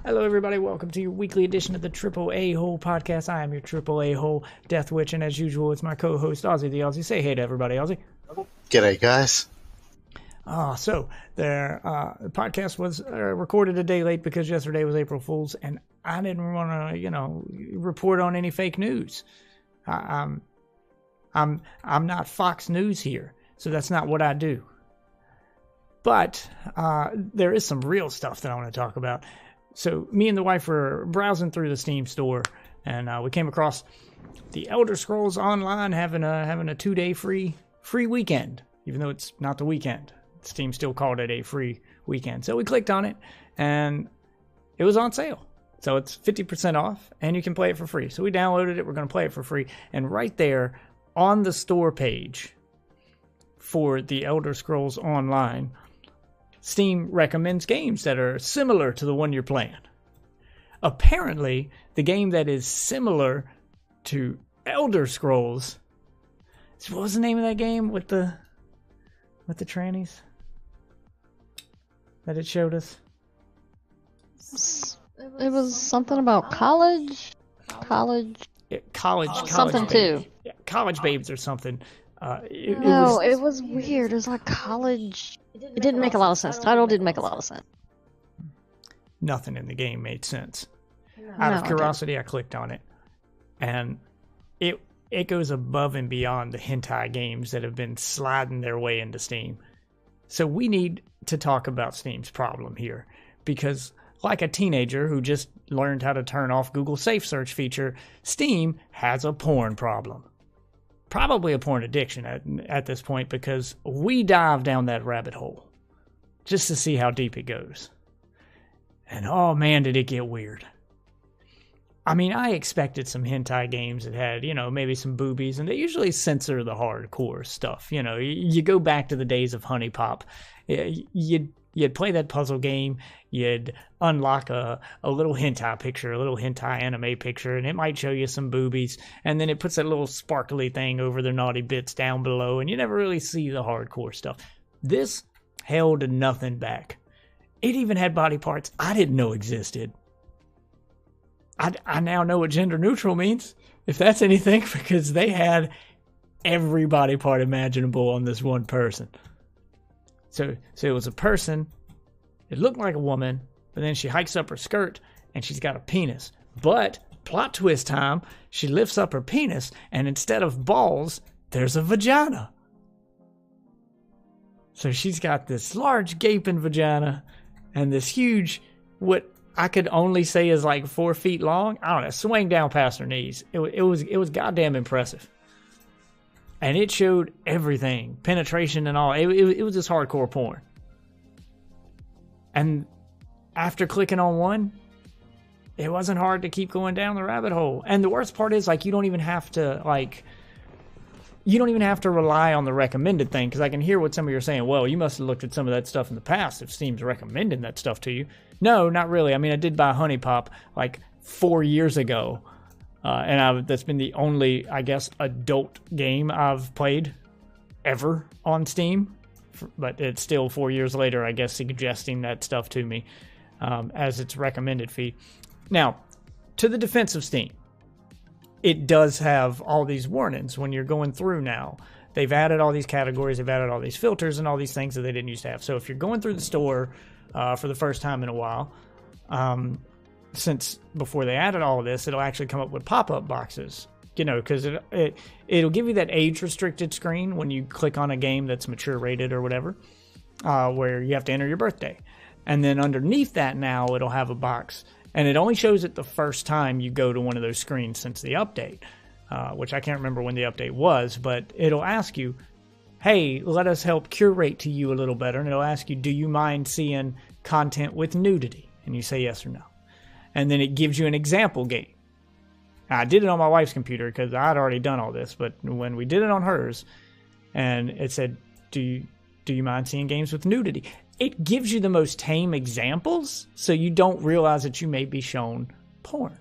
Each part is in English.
Hello, everybody. Welcome to your weekly edition of the AAA-Hole Podcast. I am your AAA-Hole Death Witch, and as usual, it's my co-host, Ozzy the Aussie. Say hey to everybody, Ozzy. G'day, guys. The podcast was recorded a day late because yesterday was April Fool's, and I didn't want to, report on any fake news. I'm not Fox News here, so that's not what I do. But there is some real stuff that I want to talk about. So me and the wife were browsing through the Steam store, and we came across the Elder Scrolls Online having a 2-day free weekend, even though it's not the weekend. Steam still called it a free weekend. So we clicked on it, and it was on sale. So it's 50% off, and you can play it for free. So we downloaded it. We're going to play it for free. And right there on the store page for the Elder Scrolls Online, Steam recommends games that are similar to the one you're playing. Apparently, the game that is similar to Elder Scrolls, what was the name of that game with the trannies that it showed us? It was something about college. Yeah, college Something babes. too. Yeah, college babes or something. It was weird. It was like college. It didn't make a lot of sense. The title didn't make a lot of sense. Nothing in the game made sense. Out of curiosity, I clicked on it, and it goes above and beyond the hentai games that have been sliding their way into Steam. So we need to talk about Steam's problem here, because like a teenager who just learned how to turn off Google's safe search feature, Steam has a porn problem. Probably a porn addiction at this point, because we dive down that rabbit hole just to see how deep it goes. And oh man, did it get weird. I mean, I expected some hentai games that had, maybe some boobies, and they usually censor the hardcore stuff. You go back to the days of Honey Pop. You'd play that puzzle game, you'd unlock a little hentai picture, a little hentai anime picture, and it might show you some boobies, and then it puts that little sparkly thing over the naughty bits down below, and you never really see the hardcore stuff. This held nothing back. It even had body parts I didn't know existed. I now know what gender neutral means, if that's anything, because they had every body part imaginable on this one person. So it was a person, it looked like a woman, but then she hikes up her skirt and she's got a penis. But, plot twist time, she lifts up her penis and instead of balls, there's a vagina. So she's got this large gaping vagina and this huge, what I could only say is like 4 feet long, I don't know, swing down past her knees. It was goddamn impressive. And it showed everything, penetration and all. It was just hardcore porn. And after clicking on one, it wasn't hard to keep going down the rabbit hole. And the worst part is, you don't even have to rely on the recommended thing, because I can hear what some of you are saying. Well, you must have looked at some of that stuff in the past if Steam's recommending that stuff to you. No, not really. I mean, I did buy Honey Pop 4 years ago. And that's been the only, I guess, adult game I've played ever on Steam. But it's still 4 years later, I guess, suggesting that stuff to me as its recommended feed. Now, to the defense of Steam, it does have all these warnings when you're going through now. They've added all these categories, they've added all these filters and all these things that they didn't used to have. So if you're going through the store for the first time in a while, since before they added all of this, it'll actually come up with pop-up boxes, because it'll give you that age-restricted screen when you click on a game that's mature rated or whatever, where you have to enter your birthday. And then underneath that now, it'll have a box. And it only shows it the first time you go to one of those screens since the update, which I can't remember when the update was, but it'll ask you, hey, let us help curate to you a little better. And it'll ask you, do you mind seeing content with nudity? And you say yes or no. And then it gives you an example game. Now, I did it on my wife's computer because I'd already done all this, but when we did it on hers, and it said, do you mind seeing games with nudity? It gives you the most tame examples, so you don't realize that you may be shown porn.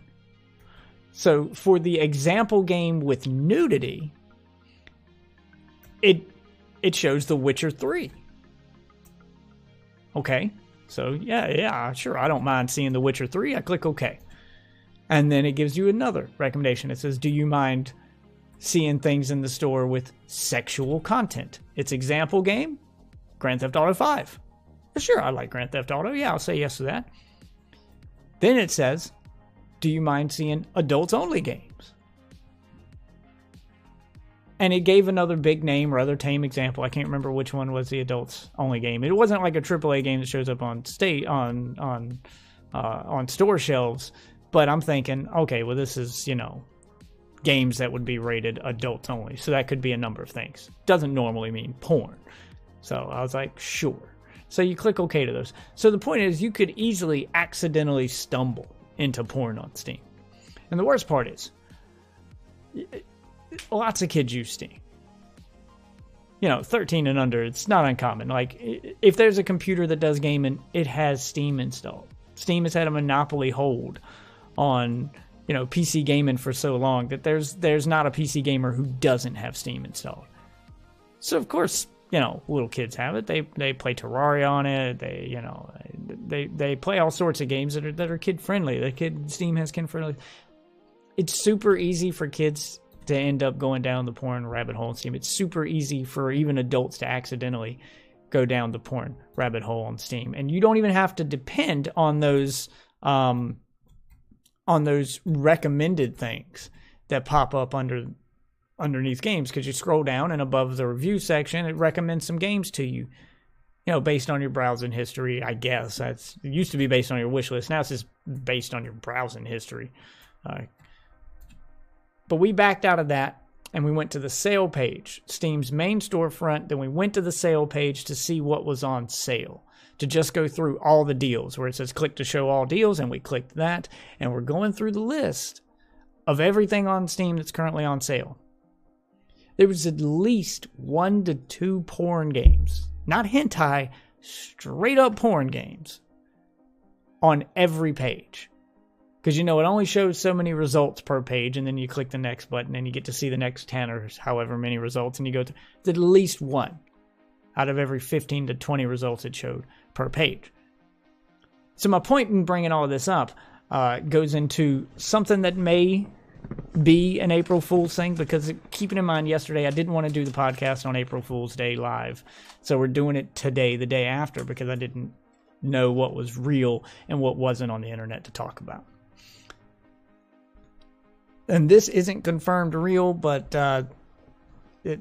So for the example game with nudity, it shows The Witcher 3. Okay, So yeah, sure, I don't mind seeing The Witcher 3. I click OK. And then it gives you another recommendation. It says, do you mind seeing things in the store with sexual content? Its example game, Grand Theft Auto 5. Sure, I like Grand Theft Auto. Yeah, I'll say yes to that. Then it says, do you mind seeing adults-only games? And it gave another big name, rather tame example. I can't remember which one was the adults-only game. It wasn't like a AAA game that shows up on store shelves. But I'm thinking, okay, well, this is, games that would be rated adults only. So that could be a number of things. Doesn't normally mean porn. So I was like, sure. So you click OK to those. So the point is, you could easily accidentally stumble into porn on Steam. And the worst part is, lots of kids use Steam. 13 and under, it's not uncommon. Like, if there's a computer that does gaming, it has Steam installed. Steam has had a monopoly hold on, PC gaming for so long that there's not a PC gamer who doesn't have Steam installed. So, of course, little kids have it. They play Terraria on it. They play all sorts of games that are kid friendly. Steam has kid friendly. It's super easy for kids to end up going down the porn rabbit hole on Steam. It's super easy for even adults to accidentally go down the porn rabbit hole on Steam, and you don't even have to depend on those recommended things that pop up underneath games, because you scroll down and above the review section, it recommends some games to you, based on your browsing history. I guess it used to be based on your wish list. Now it's just based on your browsing history. But we backed out of that and we went to the sale page, Steam's main storefront. Then we went to the sale page to see what was on sale, to just go through all the deals where it says click to show all deals. And we clicked that, and we're going through the list of everything on Steam that's currently on sale. There was at least 1 to 2 porn games, not hentai, straight up porn games on every page. Because, it only shows so many results per page, and then you click the next button and you get to see the next 10 or however many results, and you go to at least 1 out of every 15 to 20 results it showed per page. So my point in bringing all of this up goes into something that may be an April Fool's thing, because keeping in mind yesterday I didn't want to do the podcast on April Fool's Day live. So we're doing it today, the day after, because I didn't know what was real and what wasn't on the internet to talk about. And this isn't confirmed real, but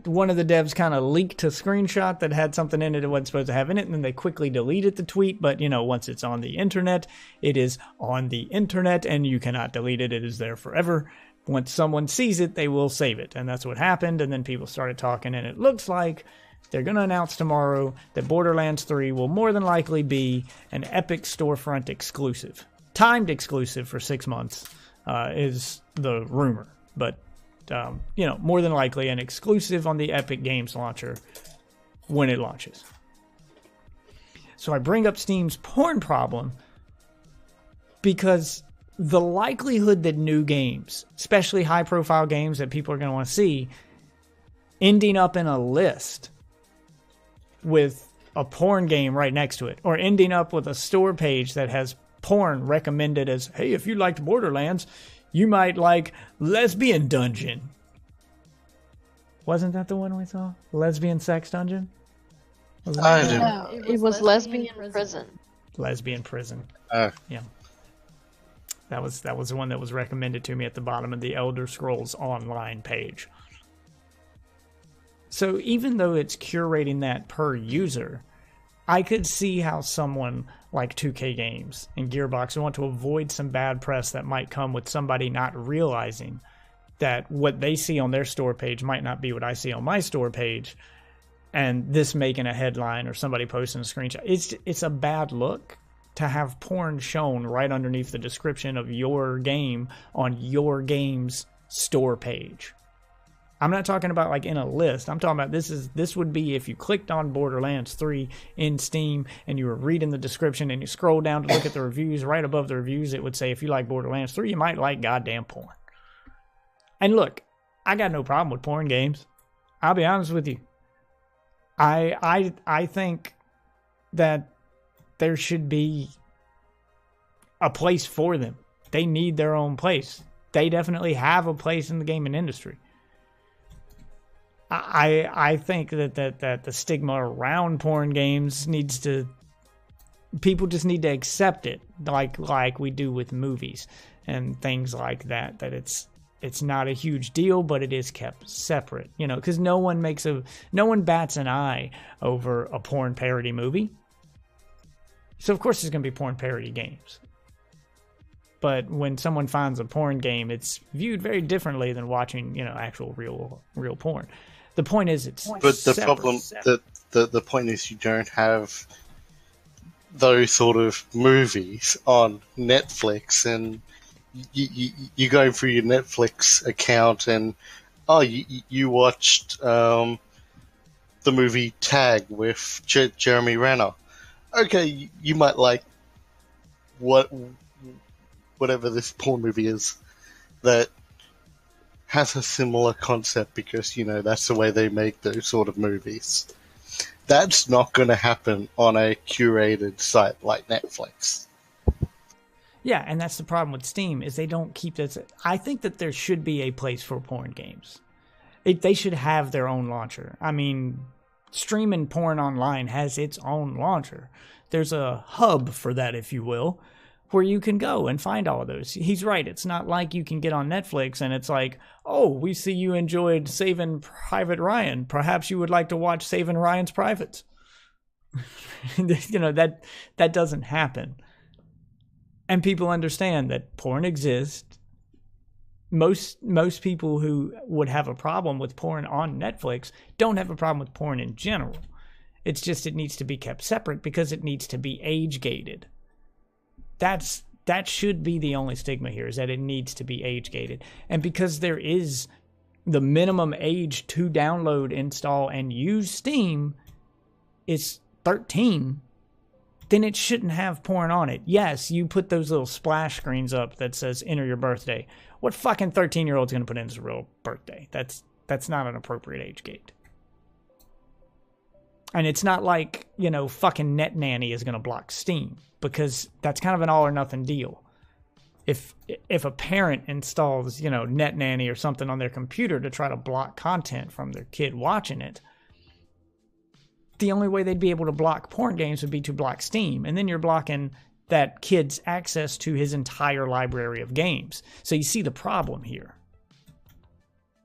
one of the devs kind of leaked a screenshot that had something in it it wasn't supposed to have in it, and then they quickly deleted the tweet. But, once it's on the internet, it is on the internet, and you cannot delete it. It is there forever. Once someone sees it, they will save it. And that's what happened, and then people started talking, and it looks like they're going to announce tomorrow that Borderlands 3 will more than likely be an Epic storefront exclusive. Timed exclusive for 6 months. Is the rumor, but more than likely an exclusive on the Epic Games launcher when it launches. So I bring up Steam's porn problem because the likelihood that new games, especially high-profile games that people are going to want to see, ending up in a list with a porn game right next to it, or ending up with a store page that has porn recommended as, hey, if you liked Borderlands, you might like Lesbian Dungeon. Wasn't that the one we saw? Lesbian Sex Dungeon? No, it was Lesbian Prison. Lesbian Prison. Yeah. That was the one that was recommended to me at the bottom of the Elder Scrolls Online page. So even though it's curating that per user, I could see how someone like 2K Games and Gearbox want to avoid some bad press that might come with somebody not realizing that what they see on their store page might not be what I see on my store page, and this making a headline or somebody posting a screenshot. It's a bad look to have porn shown right underneath the description of your game on your game's store page. I'm not talking about like in a list. I'm talking about this would be if you clicked on Borderlands 3 in Steam and you were reading the description and you scroll down to look at the reviews. Right above the reviews, it would say, if you like Borderlands 3, you might like goddamn porn. And look, I got no problem with porn games. I'll be honest with you. I think that there should be a place for them. They need their own place. They definitely have a place in the gaming industry. I think that the stigma around porn games needs to, people just need to accept it, like we do with movies and things like that. That it's not a huge deal, but it is kept separate, you know, because no one bats an eye over a porn parody movie. So of course there's going to be porn parody games. But when someone finds a porn game, it's viewed very differently than watching, you know, actual real porn. The point is, it's but the separate. problem, the point is, you don't have those sort of movies on Netflix, and you go through your Netflix account, and you watched the movie Tag with Jeremy Renner. Okay, you might like whatever this porn movie is that has a similar concept, because, you know, that's the way they make those sort of movies. That's not going to happen on a curated site like Netflix. Yeah, and that's the problem with Steam, is they don't keep this. I think that there should be a place for porn games. They should have their own launcher. I mean, streaming porn online has its own launcher. There's a hub for that, if you will, where you can go and find all of those. He's right. It's not like you can get on Netflix and it's like, oh, we see you enjoyed Saving Private Ryan. Perhaps you would like to watch Saving Ryan's Privates. You know, that doesn't happen. And people understand that porn exists. Most people who would have a problem with porn on Netflix don't have a problem with porn in general. It's just it needs to be kept separate because it needs to be age gated. That should be the only stigma here, is that it needs to be age gated. And because there is the minimum age to download, install, and use Steam is 13, then it shouldn't have porn on it. Yes, you put those little splash screens up that says enter your birthday. What fucking 13-year-old's going to put in his real birthday? That's not an appropriate age gate. And it's not like, you know, fucking Net Nanny is going to block Steam, because that's kind of an all or nothing deal. If a parent installs, you know, Net Nanny or something on their computer to try to block content from their kid watching it, the only way they'd be able to block porn games would be to block Steam. And then you're blocking that kid's access to his entire library of games. So you see the problem here.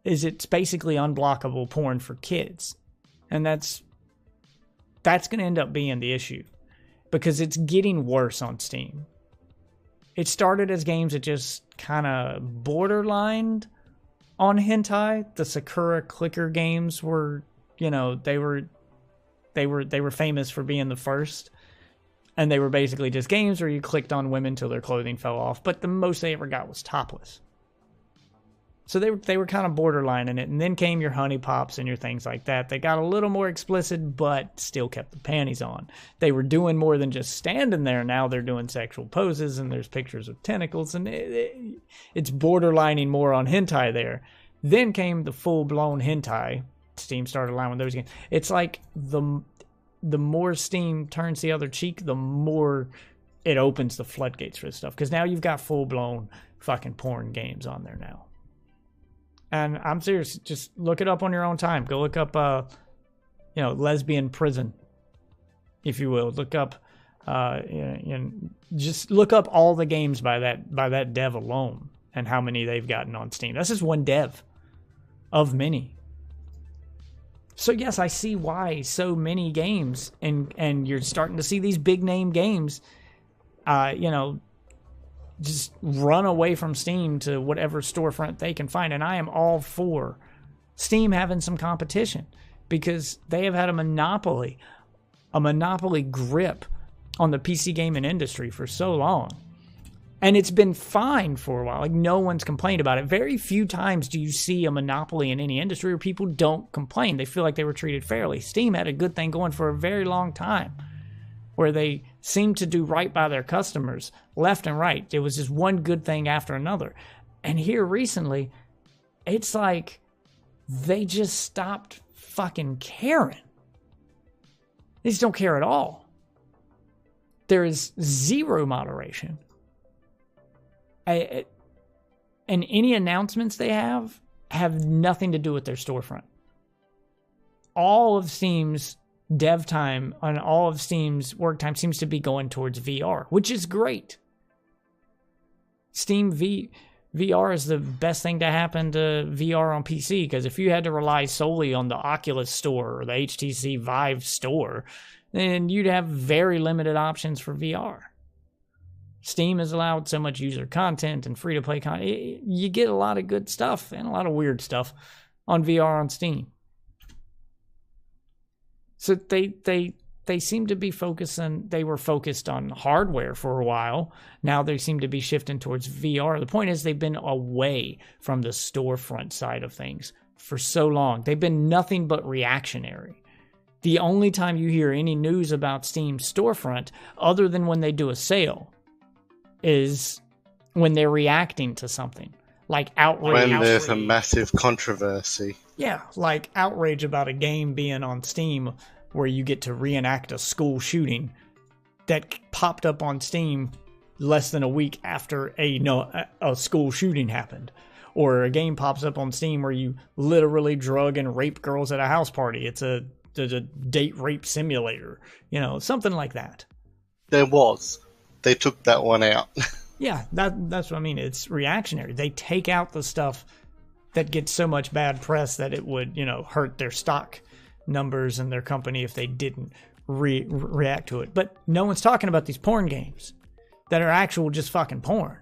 Is it's basically unblockable porn for kids. And that's going to end up being the issue, because it's getting worse on Steam. It started as games that just kind of borderlined on hentai. The Sakura Clicker games were, you know, they were famous for being the first, and they were basically just games where you clicked on women till their clothing fell off, but the most they ever got was topless. So they were kind of borderline in it, and then came your honey pops and your things like that. They got a little more explicit, but still kept the panties on. They were doing more than just standing there. Now they're doing sexual poses, and there's pictures of tentacles, and it's borderlining more on hentai there. Then came the full-blown hentai. Steam started allowing those games. It's like the more Steam turns the other cheek, the more it opens the floodgates for this stuff. Because now you've got full-blown fucking porn games on there now. And I'm serious. Just look it up on your own time. Go look up, lesbian prison, if you will. Look up, just look up all the games by that dev alone and how many they've gotten on Steam. That's just one dev of many. So yes, I see why so many games, and you're starting to see these big name games, just run away from Steam to whatever storefront they can find. And I am all for Steam having some competition, because they have had a monopoly grip on the PC gaming industry for so long. And it's been fine for a while. Like, no one's complained about it. Very few times do you see a monopoly in any industry where people don't complain. They feel like they were treated fairly. Steam had a good thing going for a very long time, where they seemed to do right by their customers left and right. It was just one good thing after another. And here recently, it's like they just stopped fucking caring. They just don't care at all. there is zero moderation. And any announcements they have nothing to do with their storefront. All of Steam's dev time and all of Steam's work time seems to be going towards VR, which is great. VR is the best thing to happen to VR on PC, because if you had to rely solely on the Oculus store or the HTC Vive store, then you'd have very limited options for VR. Steam has allowed so much user content and free-to-play content. You get a lot of good stuff and a lot of weird stuff on VR on Steam. So they seem to be they were focused on hardware for a while. Now they seem to be shifting towards VR. The point is they've been away from the storefront side of things for so long. They've been nothing but reactionary. The only time you hear any news about Steam's storefront, other than when they do a sale, is when they're reacting to something. Like outrage. When there's a massive controversy. Yeah, like outrage about a game being on Steam where you get to reenact a school shooting that popped up on Steam less than a week after a school shooting happened. Or a game pops up on Steam where you literally drug and rape girls at a house party. It's a date rape simulator. Something like that. There was. They took that one out. Yeah, that's what I mean. It's reactionary. They take out the stuff that gets so much bad press that it would, hurt their stock numbers and their company if they didn't react to it. But no one's talking about these porn games that are actual just fucking porn.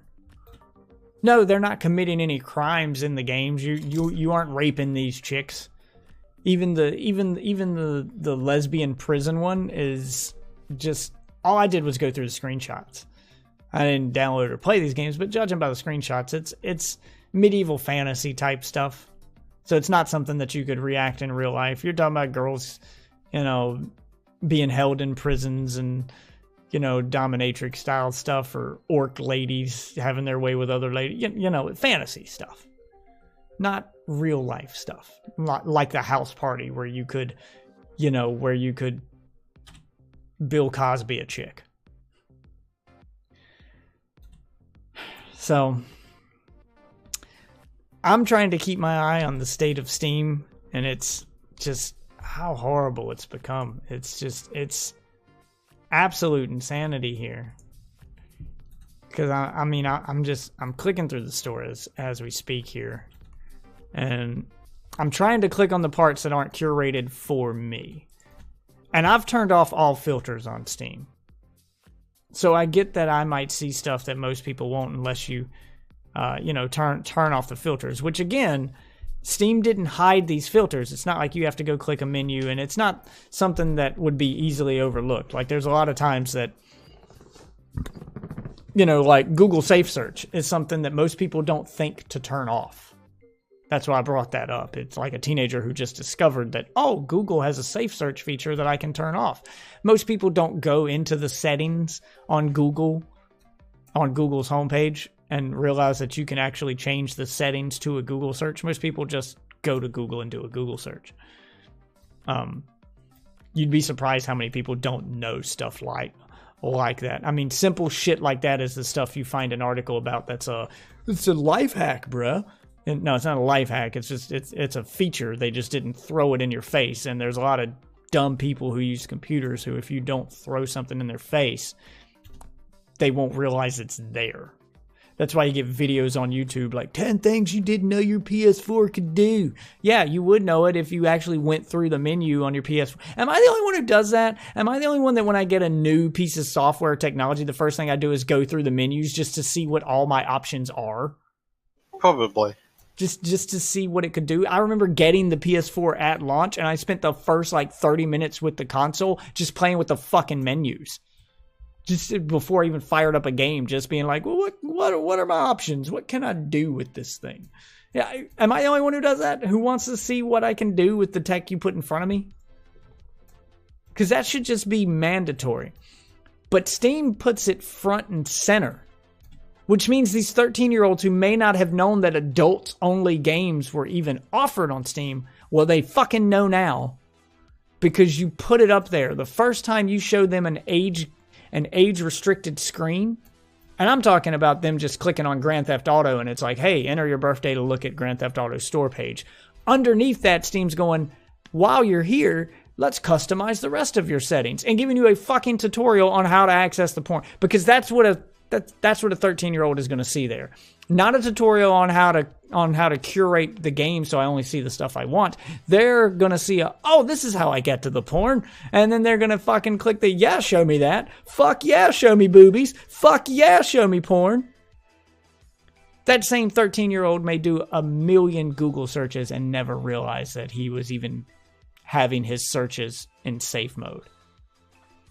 No, they're not committing any crimes in the games. You aren't raping these chicks. Even the lesbian prison one is just, all I did was go through the screenshots. I didn't download or play these games, but judging by the screenshots, it's medieval fantasy type stuff. So it's not something that you could react in real life. You're talking about girls, being held in prisons and, dominatrix style stuff, or orc ladies having their way with other ladies, fantasy stuff. Not real life stuff. Not like the house party where you could Bill Cosby a chick. So I'm trying to keep my eye on the state of Steam, and it's just how horrible it's become. It's absolute insanity here. Because I'm clicking through the store as we speak here, and I'm trying to click on the parts that aren't curated for me. And I've turned off all filters on Steam. So I get that I might see stuff that most people won't unless you, turn off the filters. Which again, Steam didn't hide these filters. It's not like you have to go click a menu, and it's not something that would be easily overlooked. Like there's a lot of times that, like Google Safe Search is something that most people don't think to turn off. That's why I brought that up. It's like a teenager who just discovered that, Google has a safe search feature that I can turn off. Most people don't go into the settings on Google's homepage and realize that you can actually change the settings to a Google search. Most people just go to Google and do a Google search. You'd be surprised how many people don't know stuff like that. I mean, simple shit like that is the stuff you find an article about it's a life hack, bruh. And no, it's not a life hack. It's just it's a feature. They just didn't throw it in your face. And there's a lot of dumb people who use computers who, if you don't throw something in their face, they won't realize it's there. That's why you get videos on YouTube like 10 things you didn't know your PS4 could do. Yeah, you would know it if you actually went through the menu on your PS4. Am I the only one who does that? Am I the only one that when I get a new piece of software or technology, the first thing I do is go through the menus just to see what all my options are? Probably. Just to see what it could do. I remember getting the PS4 at launch, and I spent the first 30 minutes with the console just playing with the fucking menus. Just before I even fired up a game, just being like, well, what are my options? What can I do with this thing? Yeah, am I the only one who does that? Who wants to see what I can do with the tech you put in front of me? Because that should just be mandatory. But Steam puts it front and center. Which means these 13-year-olds who may not have known that adults-only games were even offered on Steam, well, they fucking know now. Because you put it up there. The first time you showed them an age an age-restricted screen. And I'm talking about them just clicking on Grand Theft Auto and it's like, hey, enter your birthday to look at Grand Theft Auto's store page. Underneath that, Steam's going, while you're here, let's customize the rest of your settings and giving you a fucking tutorial on how to access the porn. Because that's what a 13-year-old is going to see there. Not a tutorial on how to curate the game so I only see the stuff I want. They're going to see this is how I get to the porn. And then they're going to fucking click the, yeah, show me that. Fuck yeah, show me boobies. Fuck yeah, show me porn. That same 13-year-old may do 1 million Google searches and never realize that he was even having his searches in safe mode.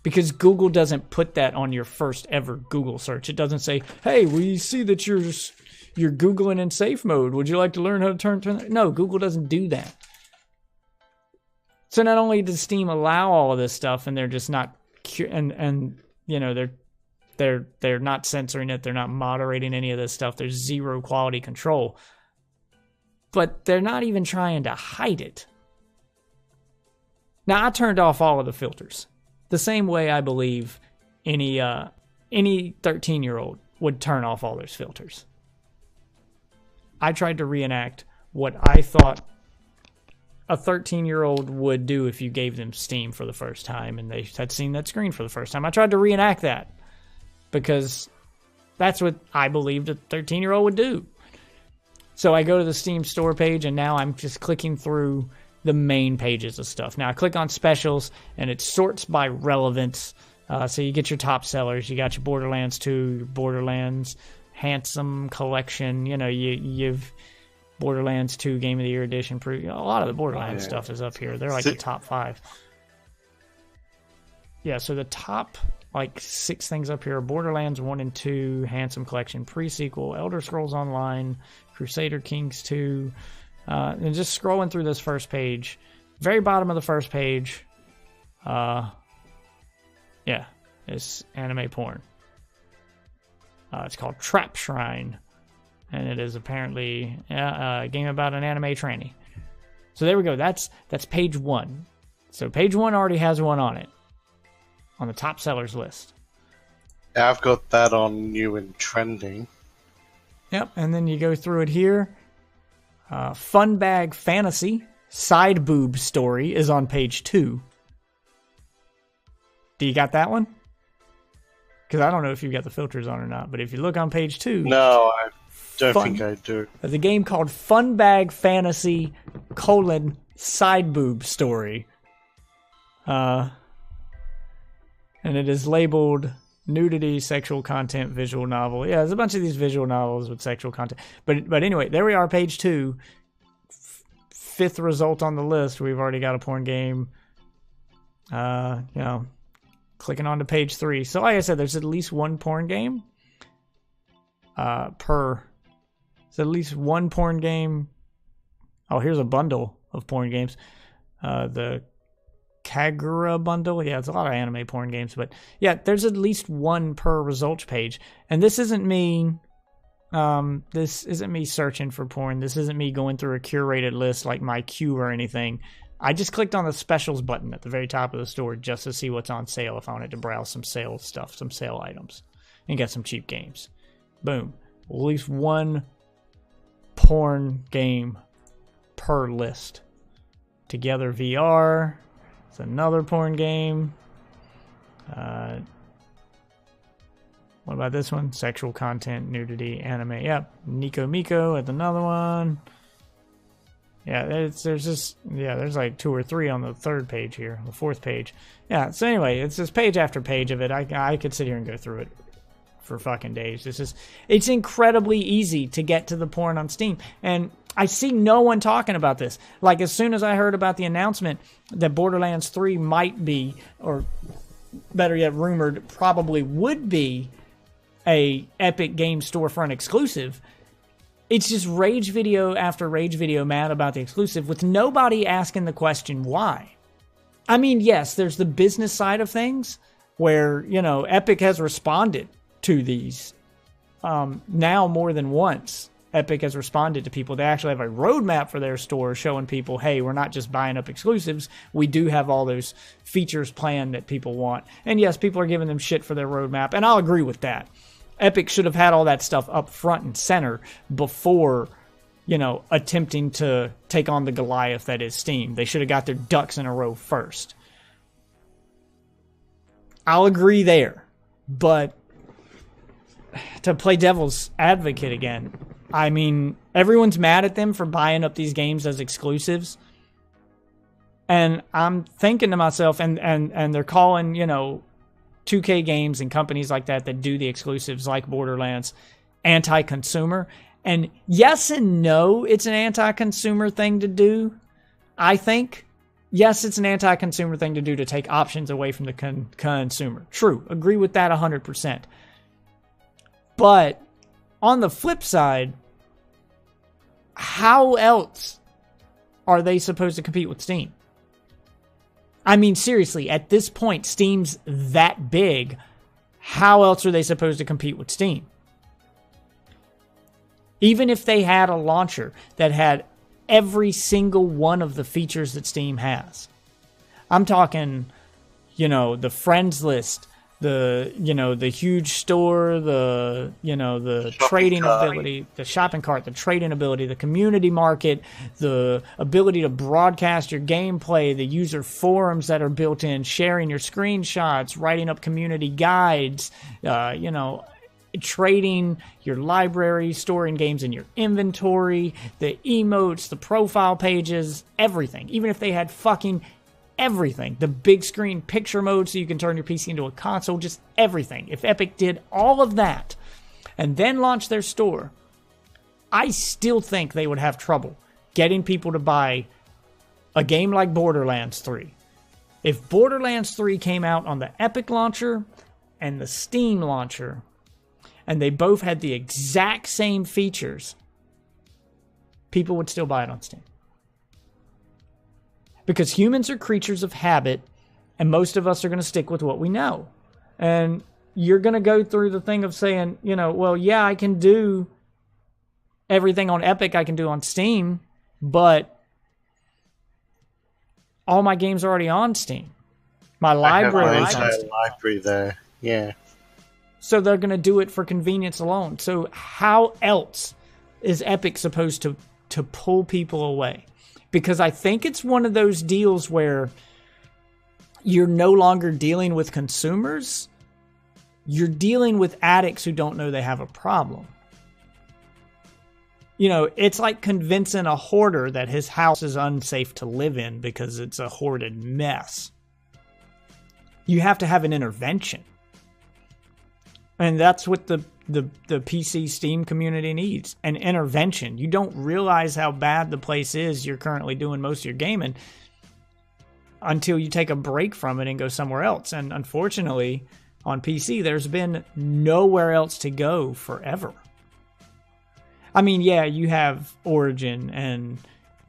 Because Google doesn't put that on your first ever Google search. It doesn't say, hey, we see that you're Googling in safe mode. Would you like to learn how to turn that? No, Google doesn't do that. So not only does Steam allow all of this stuff, and they're just not, and you know, they're not censoring it. They're not moderating any of this stuff. There's zero quality control. But they're not even trying to hide it. Now, I turned off all of the filters. The same way I believe any 13-year-old would turn off all those filters. I tried to reenact what I thought a 13-year-old would do if you gave them Steam for the first time and they had seen that screen for the first time. I tried to reenact that because that's what I believed a 13-year-old would do. So I go to the Steam store page and now I'm just clicking through the main pages of stuff. Now I click on specials and it sorts by relevance. So you get your top sellers. You got your Borderlands 2, your Borderlands Handsome Collection. You know, you've Borderlands 2 Game of the Year Edition. A lot of the Borderlands stuff is up here. They're like the top 5. Yeah, so the top like 6 things up here are Borderlands 1 and 2, Handsome Collection, Pre-Sequel, Elder Scrolls Online, Crusader Kings 2. And just scrolling through this first page, very bottom of the first page, it's anime porn. It's called Trap Shrine, and it is apparently a game about an anime tranny. So there we go. That's page 1. So page 1 already has one on it, on the top sellers list. Yeah, I've got that on new and trending. Yep, and then you go through it here. Fun Bag Fantasy Side Boob Story is on page 2. Do you got that one? Because I don't know if you've got the filters on or not, but if you look on page 2... No, I don't think I do. There's a game called Fun Bag Fantasy, Side Boob Story. And it is labeled nudity, sexual content, visual novel. Yeah, there's a bunch of these visual novels with sexual content. But anyway, there we are, page 2. 5th result on the list. We've already got a porn game. Clicking on to page 3. So like I said, there's at least one porn game per. There's at least one porn game. Oh, here's a bundle of porn games. The Kagura bundle. Yeah, it's a lot of anime porn games, but yeah, there's at least one per results page. And this isn't me searching for porn. This isn't me going through a curated list like my queue or anything. I just clicked on the specials button at the very top of the store just to see what's on sale if I wanted to browse some sale stuff, some sale items, and get some cheap games. Boom. At least one porn game per list. Together VR. It's another porn game. What about this one? Sexual content, nudity, anime. Yep. Nico Miko at another one. Yeah, there's like 2 or 3 on the 3rd page here, the 4th page. Yeah, so anyway, it's just page after page of it. I could sit here and go through it for fucking days. It's incredibly easy to get to the porn on Steam. And I see no one talking about this. Like, as soon as I heard about the announcement that Borderlands 3 might be, or better yet, rumored probably would be a Epic Games storefront exclusive, it's just rage video after rage video mad about the exclusive with nobody asking the question why. I mean, yes, there's the business side of things where, you know, Epic has responded to these now more than once Epic has responded to people. They actually have a roadmap for their store showing people, hey, we're not just buying up exclusives. We do have all those features planned that people want. And yes, people are giving them shit for their roadmap, and I'll agree with that. Epic should have had all that stuff up front and center before, attempting to take on the Goliath that is Steam. They should have got their ducks in a row first. I'll agree there. But to play devil's advocate again, I mean, everyone's mad at them for buying up these games as exclusives. And I'm thinking to myself, and they're calling, 2K Games and companies like that do the exclusives like Borderlands anti-consumer. And yes and no, it's an anti-consumer thing to do, I think. Yes, it's an anti-consumer thing to do to take options away from the consumer. True, agree with that 100%. But on the flip side, how else are they supposed to compete with Steam? I mean, seriously, at this point, Steam's that big. How else are they supposed to compete with Steam? Even if they had a launcher that had every single one of the features that Steam has. I'm talking, the friends list, the huge store, the trading ability, the shopping cart, the trading ability, the community market, the ability to broadcast your gameplay, the user forums that are built in, sharing your screenshots, writing up community guides, trading your library, storing games in your inventory, the emotes, the profile pages, everything. Even if they had fucking everything. The big screen picture mode so you can turn your PC into a console, just everything. If Epic did all of that and then launched their store, I still think they would have trouble getting people to buy a game like Borderlands 3. If Borderlands 3 came out on the Epic launcher and the Steam launcher, and they both had the exact same features, people would still buy it on Steam. Because humans are creatures of habit, and most of us are going to stick with what we know. And you're going to go through the thing of saying, well, yeah, I can do everything on Epic I can do on Steam, but all my games are already on Steam. My library is on Steam. Library there, yeah. So they're going to do it for convenience alone. So how else is Epic supposed to pull people away? Because I think it's one of those deals where you're no longer dealing with consumers. You're dealing with addicts who don't know they have a problem. It's like convincing a hoarder that his house is unsafe to live in because it's a hoarded mess. You have to have an intervention. And that's what the PC Steam community needs, an intervention. You don't realize how bad the place is you're currently doing most of your gaming until you take a break from it and go somewhere else. And unfortunately, on PC, there's been nowhere else to go forever. I mean, yeah, you have Origin and,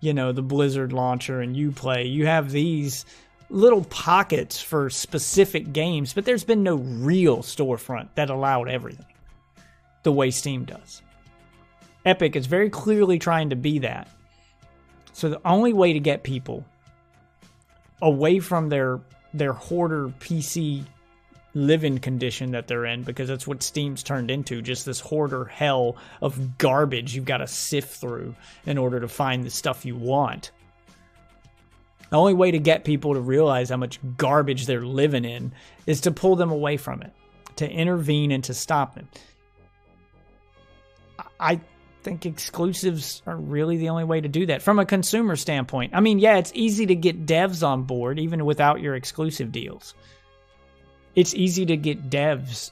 the Blizzard launcher and Uplay. You have these little pockets for specific games, but there's been no real storefront that allowed everything the way Steam does. Epic is very clearly trying to be that. So the only way to get people away from their hoarder PC living condition that they're in, because that's what Steam's turned into, just this hoarder hell of garbage you've got to sift through in order to find the stuff you want. The only way to get people to realize how much garbage they're living in is to pull them away from it, to intervene and to stop them. I think exclusives are really the only way to do that from a consumer standpoint. I mean, yeah, it's easy to get devs on board even without your exclusive deals. It's easy to get devs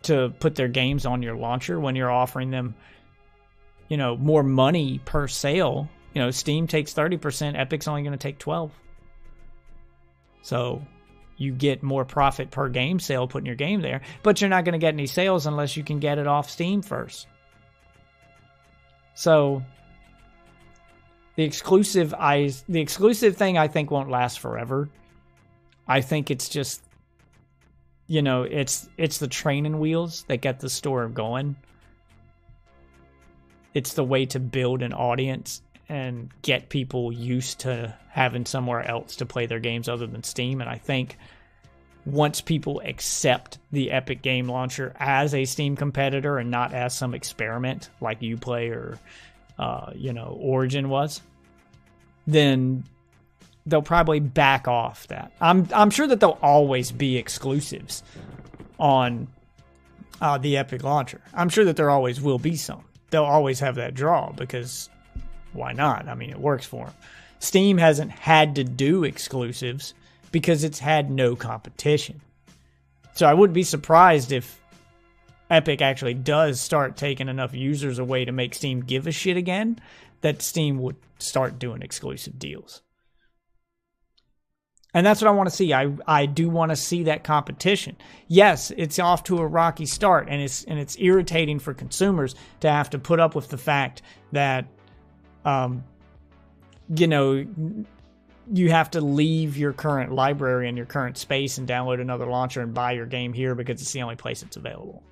to put their games on your launcher when you're offering them, more money per sale. Steam takes 30%, Epic's only going to take 12%. So you get more profit per game sale putting your game there, but you're not going to get any sales unless you can get it off Steam first. So the exclusive thing I think won't last forever. I think it's just, it's the training wheels that get the store going. it's the way to build an audience and get people used to having somewhere else to play their games other than Steam. And I think once people accept the Epic Game Launcher as a Steam competitor and not as some experiment like Uplay or Origin was, then they'll probably back off that. I'm sure that there'll always be exclusives on the Epic Launcher. I'm sure that there always will be some. They'll always have that draw because why not? I mean, it works for them. Steam hasn't had to do exclusives because it's had no competition. So I wouldn't be surprised if Epic actually does start taking enough users away to make Steam give a shit again, that Steam would start doing exclusive deals. And that's what I want to see. I do want to see that competition. Yes, it's off to a rocky start, and it's irritating for consumers to have to put up with the fact that you have to leave your current library and your current space and download another launcher and buy your game here because it's the only place it's available.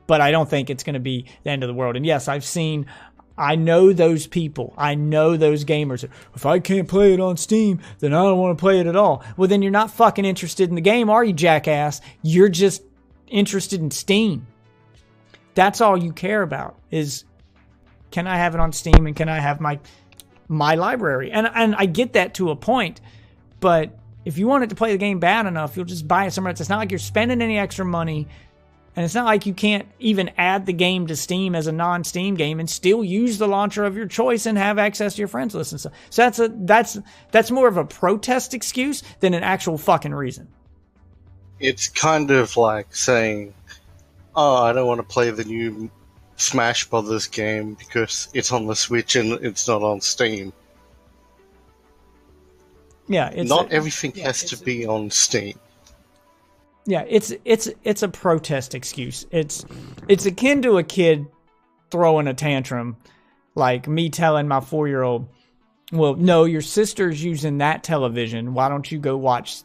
But I don't think it's going to be the end of the world. And yes, I know those people. I know those gamers. If I can't play it on Steam, then I don't want to play it at all. Well, then you're not fucking interested in the game, are you, jackass? You're just interested in Steam. That's all you care about is, can I have it on Steam and can I have my library? And I get that to a point, but if you want it to play the game bad enough, you'll just buy it somewhere else. It's not like you're spending any extra money. And it's not like you can't even add the game to Steam as a non-Steam game and still use the launcher of your choice and have access to your friends list and stuff. So that's more of a protest excuse than an actual fucking reason. It's kind of like saying, "Oh, I don't want to play the new Smash Brothers game because it's on the Switch and it's not on Steam." Yeah, not everything has to be on Steam. Yeah, it's a protest excuse. It's akin to a kid throwing a tantrum, like me telling my 4-year-old, "Well, no, your sister's using that television. Why don't you go watch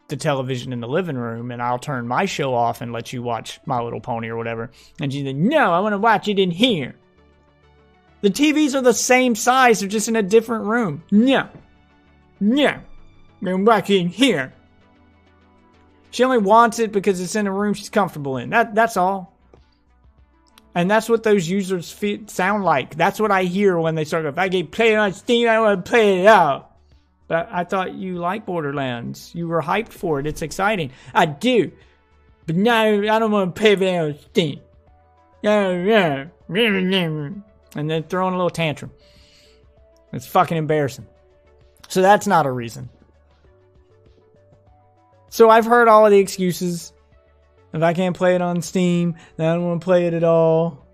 the television in the living room and I'll turn my show off and let you watch My Little Pony or whatever." And she's like, "No, I want to watch it in here." The TVs are the same size, they're just in a different room. No, I'm going to watch it in here. She only wants it because it's in a room she's comfortable in. That's all. And that's what those users sound like. That's what I hear when they start, "If I get play it on Steam, I want to play it out." But I thought you liked Borderlands. You were hyped for it. It's exciting. I do. But now I don't want to play it on Steam. And then throwing a little tantrum. It's fucking embarrassing. So that's not a reason. So I've heard all of the excuses. If I can't play it on Steam, then I don't want to play it at all.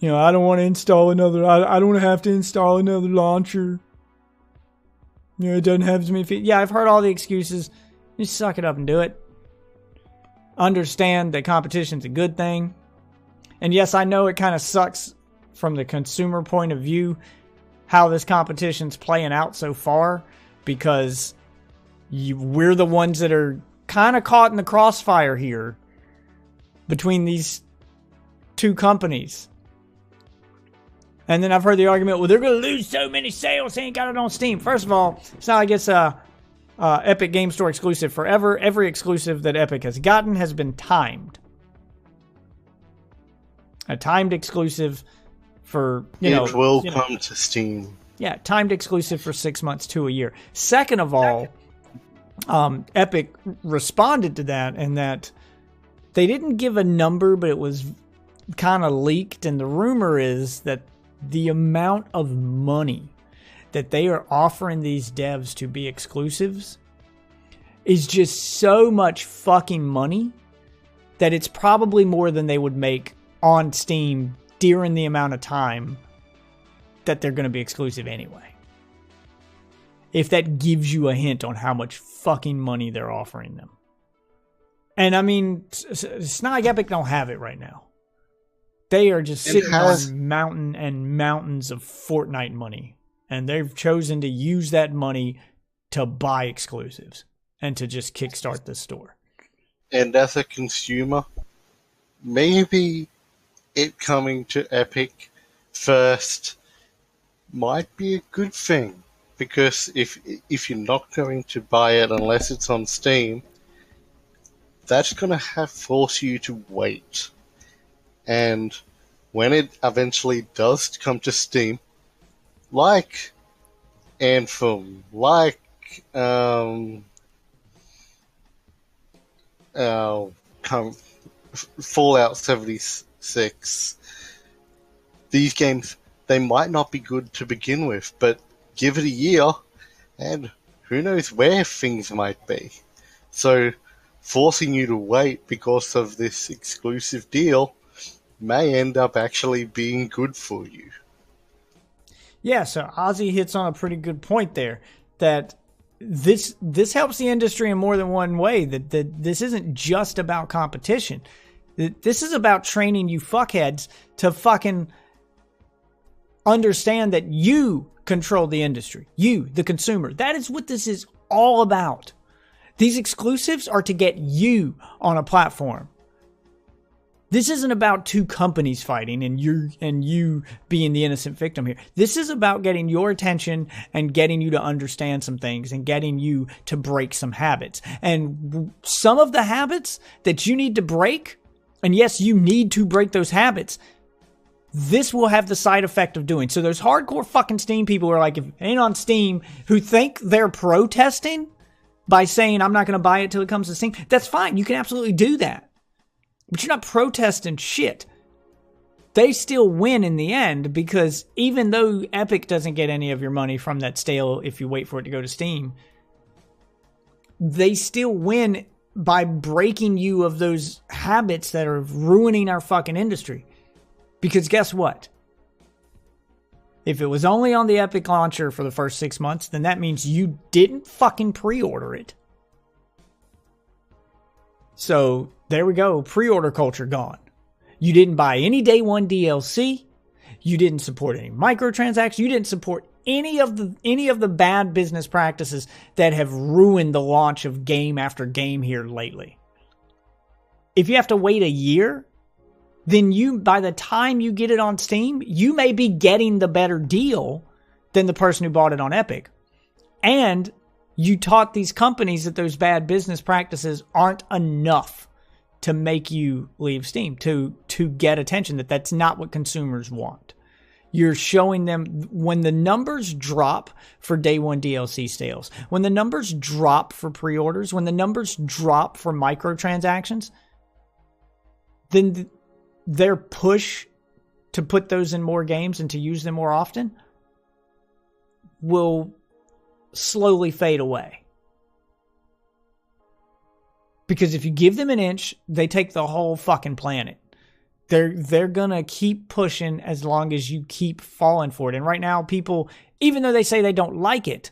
I don't want to install another. I don't want to have to install another launcher. It doesn't have as many features. Yeah, I've heard all the excuses. Just suck it up and do it. Understand that competition's a good thing. And yes, I know it kind of sucks from the consumer point of view how this competition's playing out so far, because we're the ones that are kind of caught in the crossfire here between these two companies. And then I've heard the argument, well, they're going to lose so many sales, they ain't got it on Steam. First of all, it's not like it's a Epic Game Store exclusive forever. Every exclusive that Epic has gotten has been timed. A timed exclusive for, it will come to Steam. Yeah, timed exclusive for 6 months to a year. Second of all, Epic responded to that in that they didn't give a number, but it was kind of leaked. And the rumor is that the amount of money that they are offering these devs to be exclusives is just so much fucking money that it's probably more than they would make on Steam during the amount of time that they're going to be exclusive anyway. If that gives you a hint on how much fucking money they're offering them. And I mean, it's not like Epic don't have it right now. They are just sitting on mountain and mountains of Fortnite money. And they've chosen to use that money to buy exclusives and to just kickstart the store. And as a consumer, maybe it coming to Epic first might be a good thing, because if you're not going to buy it unless it's on Steam, that's going to have force you to wait. And when it eventually does come to Steam, like Anthem, like Fallout 76, these games, they might not be good to begin with, but give it a year, and who knows where things might be. So, forcing you to wait because of this exclusive deal may end up actually being good for you. Yeah, so Ozzy hits on a pretty good point there, that this helps the industry in more than one way, that this isn't just about competition. This is about training you fuckheads to fucking understand that you control the industry. You, the consumer. That is what this is all about. These exclusives are to get you on a platform. This isn't about two companies fighting and you being the innocent victim here. This is about getting your attention and getting you to understand some things and getting you to break some habits. And some of the habits that you need to break, and yes, you need to break those habits, this will have the side effect of doing. So those hardcore fucking Steam people who are like, if it ain't on Steam, who think they're protesting by saying, I'm not going to buy it till it comes to Steam, that's fine. You can absolutely do that. But you're not protesting shit. They still win in the end, because even though Epic doesn't get any of your money from that sale if you wait for it to go to Steam, they still win by breaking you of those habits that are ruining our fucking industry. Because guess what? If it was only on the Epic launcher for the first 6 months, then that means you didn't fucking pre-order it. So there we go. Pre-order culture gone. You didn't buy any day one DLC. You didn't support any microtransactions. You didn't support any of the bad business practices that have ruined the launch of game after game here lately. If you have to wait a year, then by the time you get it on Steam, you may be getting the better deal than the person who bought it on Epic. And you taught these companies that those bad business practices aren't enough to make you leave Steam, to get attention, that's not what consumers want. You're showing them when the numbers drop for day one DLC sales, when the numbers drop for pre-orders, when the numbers drop for microtransactions, then their push to put those in more games and to use them more often will slowly fade away. Because if you give them an inch, they take the whole fucking planet. They're gonna keep pushing as long as you keep falling for it. And right now, people, even though they say they don't like it,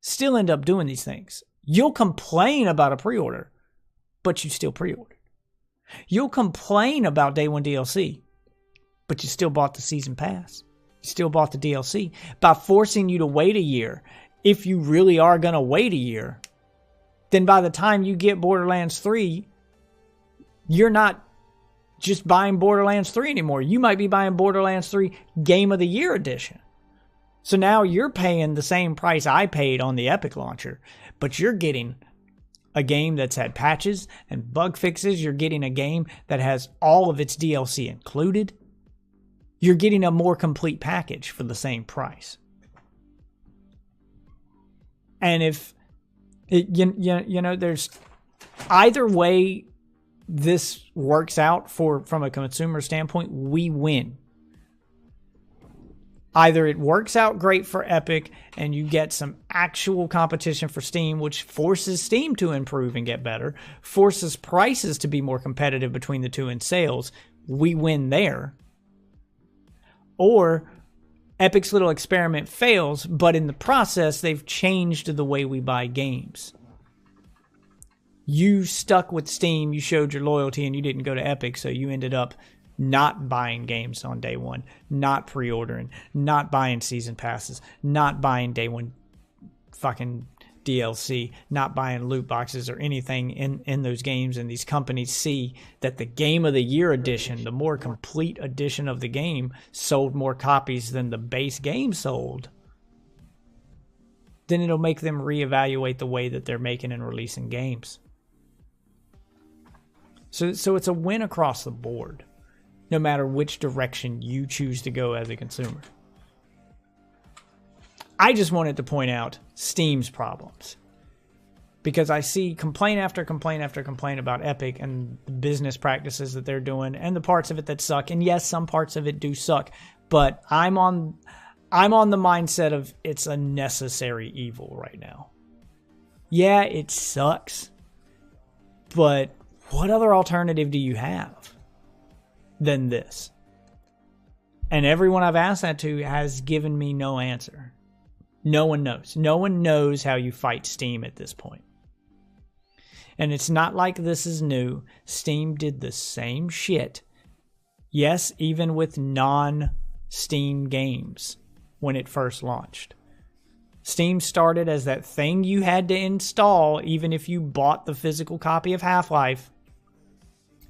still end up doing these things. You'll complain about a pre-order, but you still pre-ordered. You'll complain about day one DLC, but you still bought the season pass. You still bought the DLC. By forcing you to wait a year, if you really are going to wait a year, then by the time you get Borderlands 3, you're not just buying Borderlands 3 anymore. You might be buying Borderlands 3 Game of the Year edition. So now you're paying the same price I paid on the Epic launcher, but you're getting a game that's had patches and bug fixes. You're getting a game that has all of its DLC included. You're getting a more complete package for the same price. And if there's either way this works out from a consumer standpoint, we win. Either it works out great for Epic and you get some actual competition for Steam, which forces Steam to improve and get better, forces prices to be more competitive between the two in sales. We win there. Or Epic's little experiment fails, but in the process, they've changed the way we buy games. You stuck with Steam, you showed your loyalty, and you didn't go to Epic, so you ended up not buying games on day one, not pre-ordering, not buying season passes, not buying day one fucking DLC, not buying loot boxes or anything in those games. And these companies see that the Game of the Year edition, the more complete edition of the game, sold more copies than the base game sold. Then it'll make them reevaluate the way that they're making and releasing games. So it's a win across the board, no matter which direction you choose to go as a consumer. I just wanted to point out Steam's problems, because I see complaint after complaint after complaint about Epic and the business practices that they're doing and the parts of it that suck. And yes, some parts of it do suck, but I'm on the mindset of it's a necessary evil right now. Yeah, it sucks, but what other alternative do you have than this? And everyone I've asked that to has given me no answer. No one knows. No one knows how you fight Steam at this point. And it's not like this is new. Steam did the same shit. Yes, even with non-Steam games when it first launched. Steam started as that thing you had to install even if you bought the physical copy of Half-Life.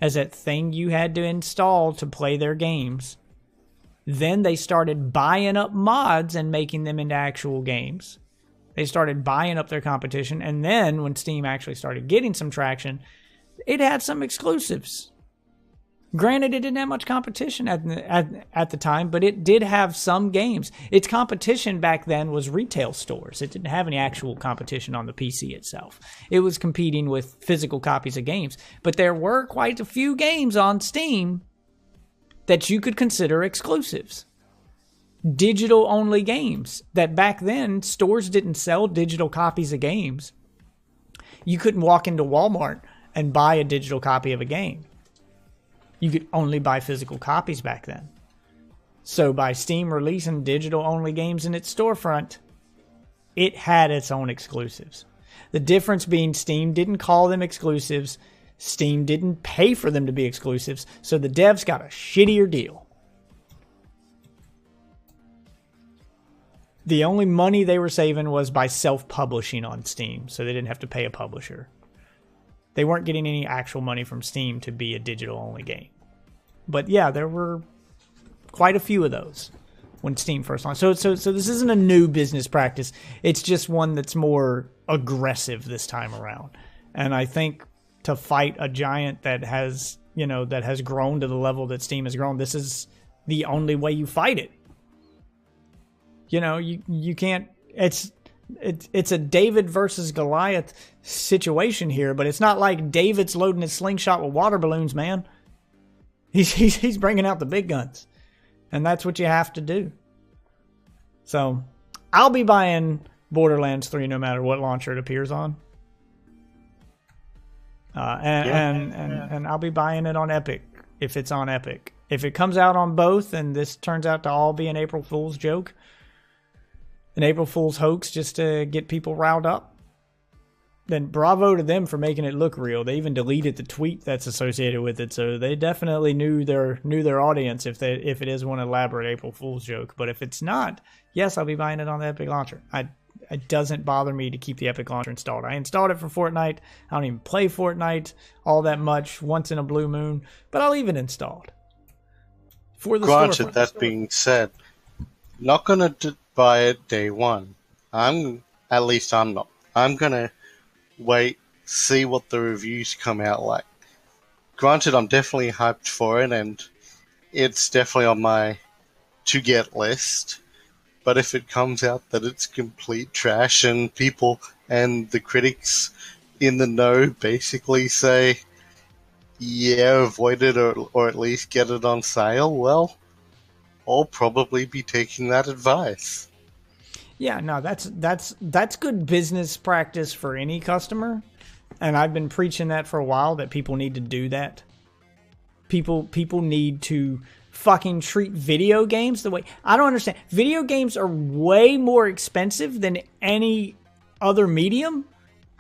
As that thing you had to install to play their games. Then they started buying up mods and making them into actual games. They started buying up their competition. And then when Steam actually started getting some traction, it had some exclusives. Granted, it didn't have much competition at the time, but it did have some games. Its competition back then was retail stores. It didn't have any actual competition on the PC itself. It was competing with physical copies of games. But there were quite a few games on Steam that you could consider exclusives. Digital-only games that back then, stores didn't sell digital copies of games. You couldn't walk into Walmart and buy a digital copy of a game. You could only buy physical copies back then. So by Steam releasing digital-only games in its storefront, it had its own exclusives. The difference being Steam didn't call them exclusives. Steam didn't pay for them to be exclusives, so the devs got a shittier deal. The only money they were saving was by self-publishing on Steam, so they didn't have to pay a publisher. They weren't getting any actual money from Steam to be a digital-only game. But yeah, there were quite a few of those when Steam first launched. So this isn't a new business practice. It's just one that's more aggressive this time around. And I think to fight a giant that has grown to the level that Steam has grown, this is the only way you fight it. You can't. It's a David versus Goliath situation here, but it's not like David's loading his slingshot with water balloons, man. He's bringing out the big guns, and that's what you have to do. So, I'll be buying Borderlands 3 no matter what launcher it appears on. And I'll be buying it on Epic if it's on Epic. If it comes out on both and this turns out to all be an April Fool's joke, an April Fool's hoax just to get people riled up, then bravo to them for making it look real. They even deleted the tweet that's associated with it, so they definitely knew their audience if it is one elaborate April Fool's joke. But if it's not, yes, I'll be buying it on the Epic launcher. It doesn't bother me to keep the Epic launcher installed. I installed it for Fortnite. I don't even play Fortnite all that much, once in a blue moon, but I'll leave it installed. For the Granted, that being said, not going to buy it day one. I'm not. I'm going to wait, see what the reviews come out like. Granted, I'm definitely hyped for it, and it's definitely on my to-get list. But if it comes out that it's complete trash and people and the critics in the know basically say, yeah, avoid it or at least get it on sale, well, I'll probably be taking that advice. Yeah, no, that's good business practice for any customer. And I've been preaching that for a while, that people need to do that. People need to fucking treat video games the way... I don't understand. Video games are way more expensive than any other medium,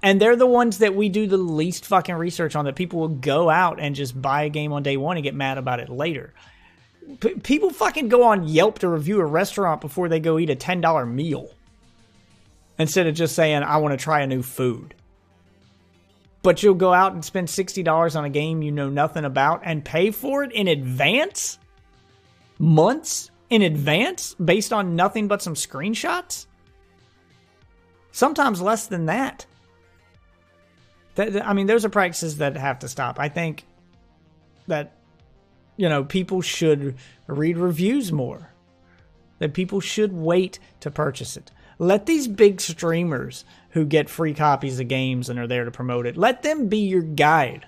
and they're the ones that we do the least fucking research on, that people will go out and just buy a game on day one and get mad about it later. People fucking go on Yelp to review a restaurant before they go eat a $10 meal. instead of just saying, I want to try a new food. But you'll go out and spend $60 on a game you know nothing about and pay for it in advance? Months in advance? Based on nothing but some screenshots? Sometimes less than that. I mean, those are practices that have to stop. I think that, people should read reviews more. That people should wait to purchase it. Let these big streamers who get free copies of games and are there to promote it, let them be your guide.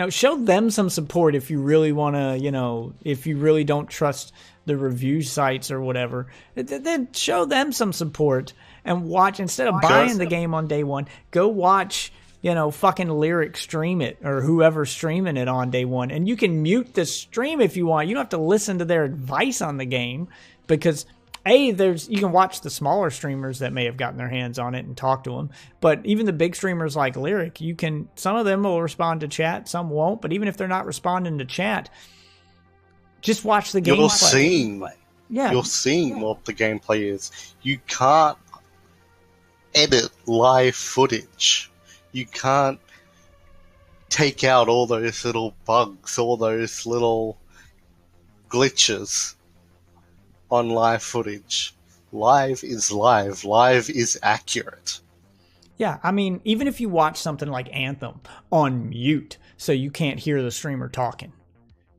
Show them some support if you really want to, if you really don't trust the review sites or whatever. Then show them some support and watch, instead of buying the game on day one, go watch, fucking Lyric stream it or whoever's streaming it on day one. And you can mute the stream if you want. You don't have to listen to their advice on the game because you can watch the smaller streamers that may have gotten their hands on it and talk to them. But even the big streamers like Lyric, some of them will respond to chat, some won't. But even if they're not responding to chat, just watch the gameplay. You're seeing what the gameplay is. You can't edit live footage. You can't take out all those little bugs, all those little glitches on live footage. Live is live. Live is accurate. Yeah, I mean, even if you watch something like Anthem on mute so you can't hear the streamer talking.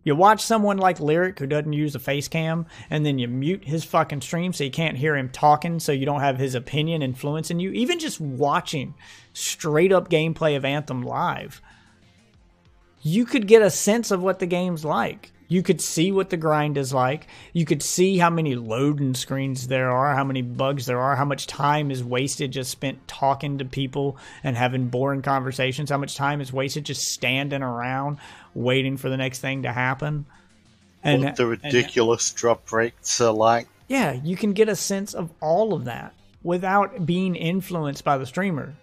You watch someone like Lyric who doesn't use a face cam, and then you mute his fucking stream so you can't hear him talking, so you don't have his opinion influencing you. Even just watching straight up gameplay of Anthem live, you could get a sense of what the game's like. You could see what the grind is like. You could see how many loading screens there are, how many bugs there are, how much time is wasted just spent talking to people and having boring conversations, how much time is wasted just standing around waiting for the next thing to happen. And what the ridiculous drop rates are like. Yeah, you can get a sense of all of that without being influenced by the streamer.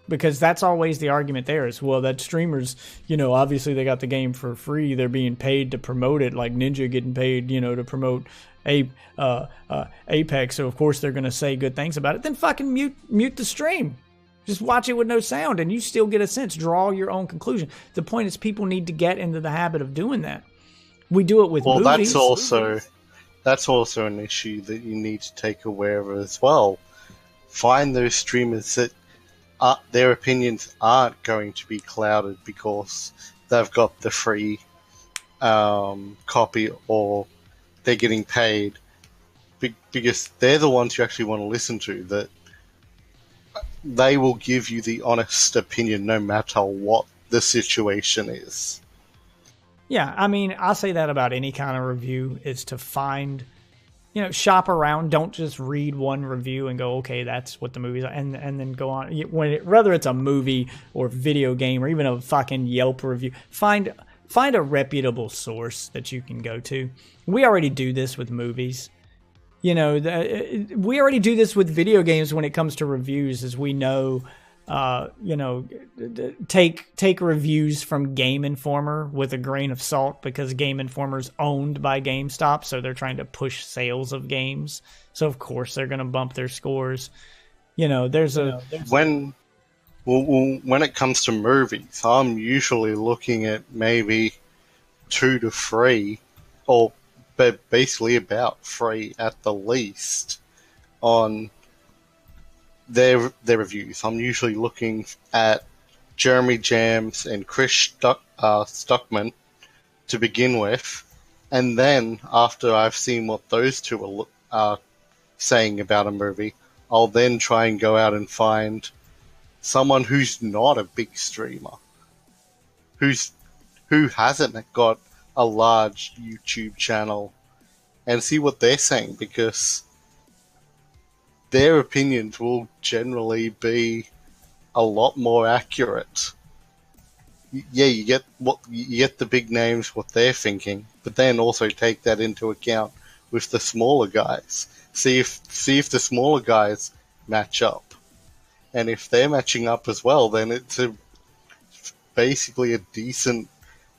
Because that's always the argument there is, well, that streamers, obviously they got the game for free. They're being paid to promote it, like Ninja getting paid, to promote Apex. So, of course, they're going to say good things about it. Then fucking mute the stream. Just watch it with no sound, and you still get a sense. Draw your own conclusion. The point is people need to get into the habit of doing that. We do it with movies. Well, that's also an issue that you need to take aware of as well. Find those streamers that their opinions aren't going to be clouded because they've got the free copy or they're getting paid, because they're the ones you actually want to listen to, that they will give you the honest opinion no matter what the situation is. Yeah, I mean, I'll say that about any kind of review, is to find... shop around. Don't just read one review and go, okay, that's what the movie's like, and then go on. Whether it's a movie or video game or even a fucking Yelp review, find a reputable source that you can go to. We already do this with movies. We already do this with video games when it comes to reviews, as we know. Take reviews from Game Informer with a grain of salt, because Game Informer's owned by GameStop, so they're trying to push sales of games. So of course they're going to bump their scores. When it comes to movies, I'm usually looking at maybe 2 to 3, or basically about 3 at the least, on their reviews. I'm usually looking at Jeremy Jams and Chris Stockman to begin with, and then after I've seen what those two are saying about a movie, I'll then try and go out and find someone who's not a big streamer, who hasn't got a large YouTube channel, and see what they're saying, because their opinions will generally be a lot more accurate. Yeah, you get the big names, what they're thinking, but then also take that into account with the smaller guys. See if the smaller guys match up, and if they're matching up as well, then it's basically a decent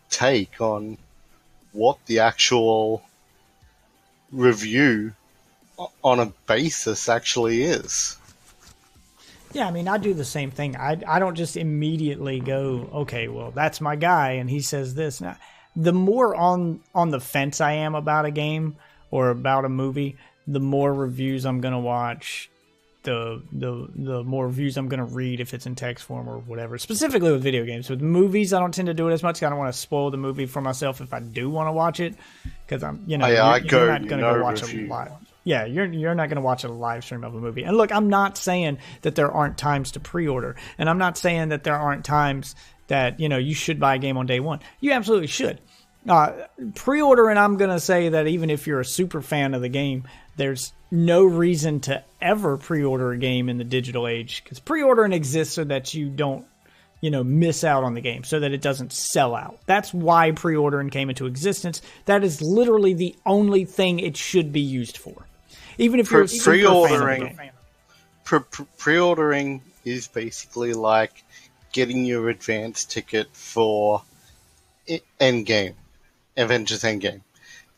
take on what the actual review on a basis actually is. Yeah, I mean, I do the same thing. I don't just immediately go, okay, well, that's my guy, and he says this. Now, the more on the fence I am about a game or about a movie, the more reviews I'm going to watch, the more reviews I'm going to read if it's in text form or whatever. Specifically with video games. With movies, I don't tend to do it as much. I don't want to spoil the movie for myself if I do want to watch it, because I'm, you're not going to go watch it live. Yeah, you're not going to watch a live stream of a movie. And look, I'm not saying that there aren't times to pre-order, and I'm not saying that there aren't times that you should buy a game on day one. You absolutely should. Pre-order, and I'm going to say that even if you're a super fan of the game, there's no reason to ever pre-order a game in the digital age, because pre-ordering exists so that you don't miss out on the game, so that it doesn't sell out. That's why pre-ordering came into existence. That is literally the only thing it should be used for. Even if you're a super fan of the game. Pre-ordering is basically like getting your advance ticket for Endgame, Avengers Endgame.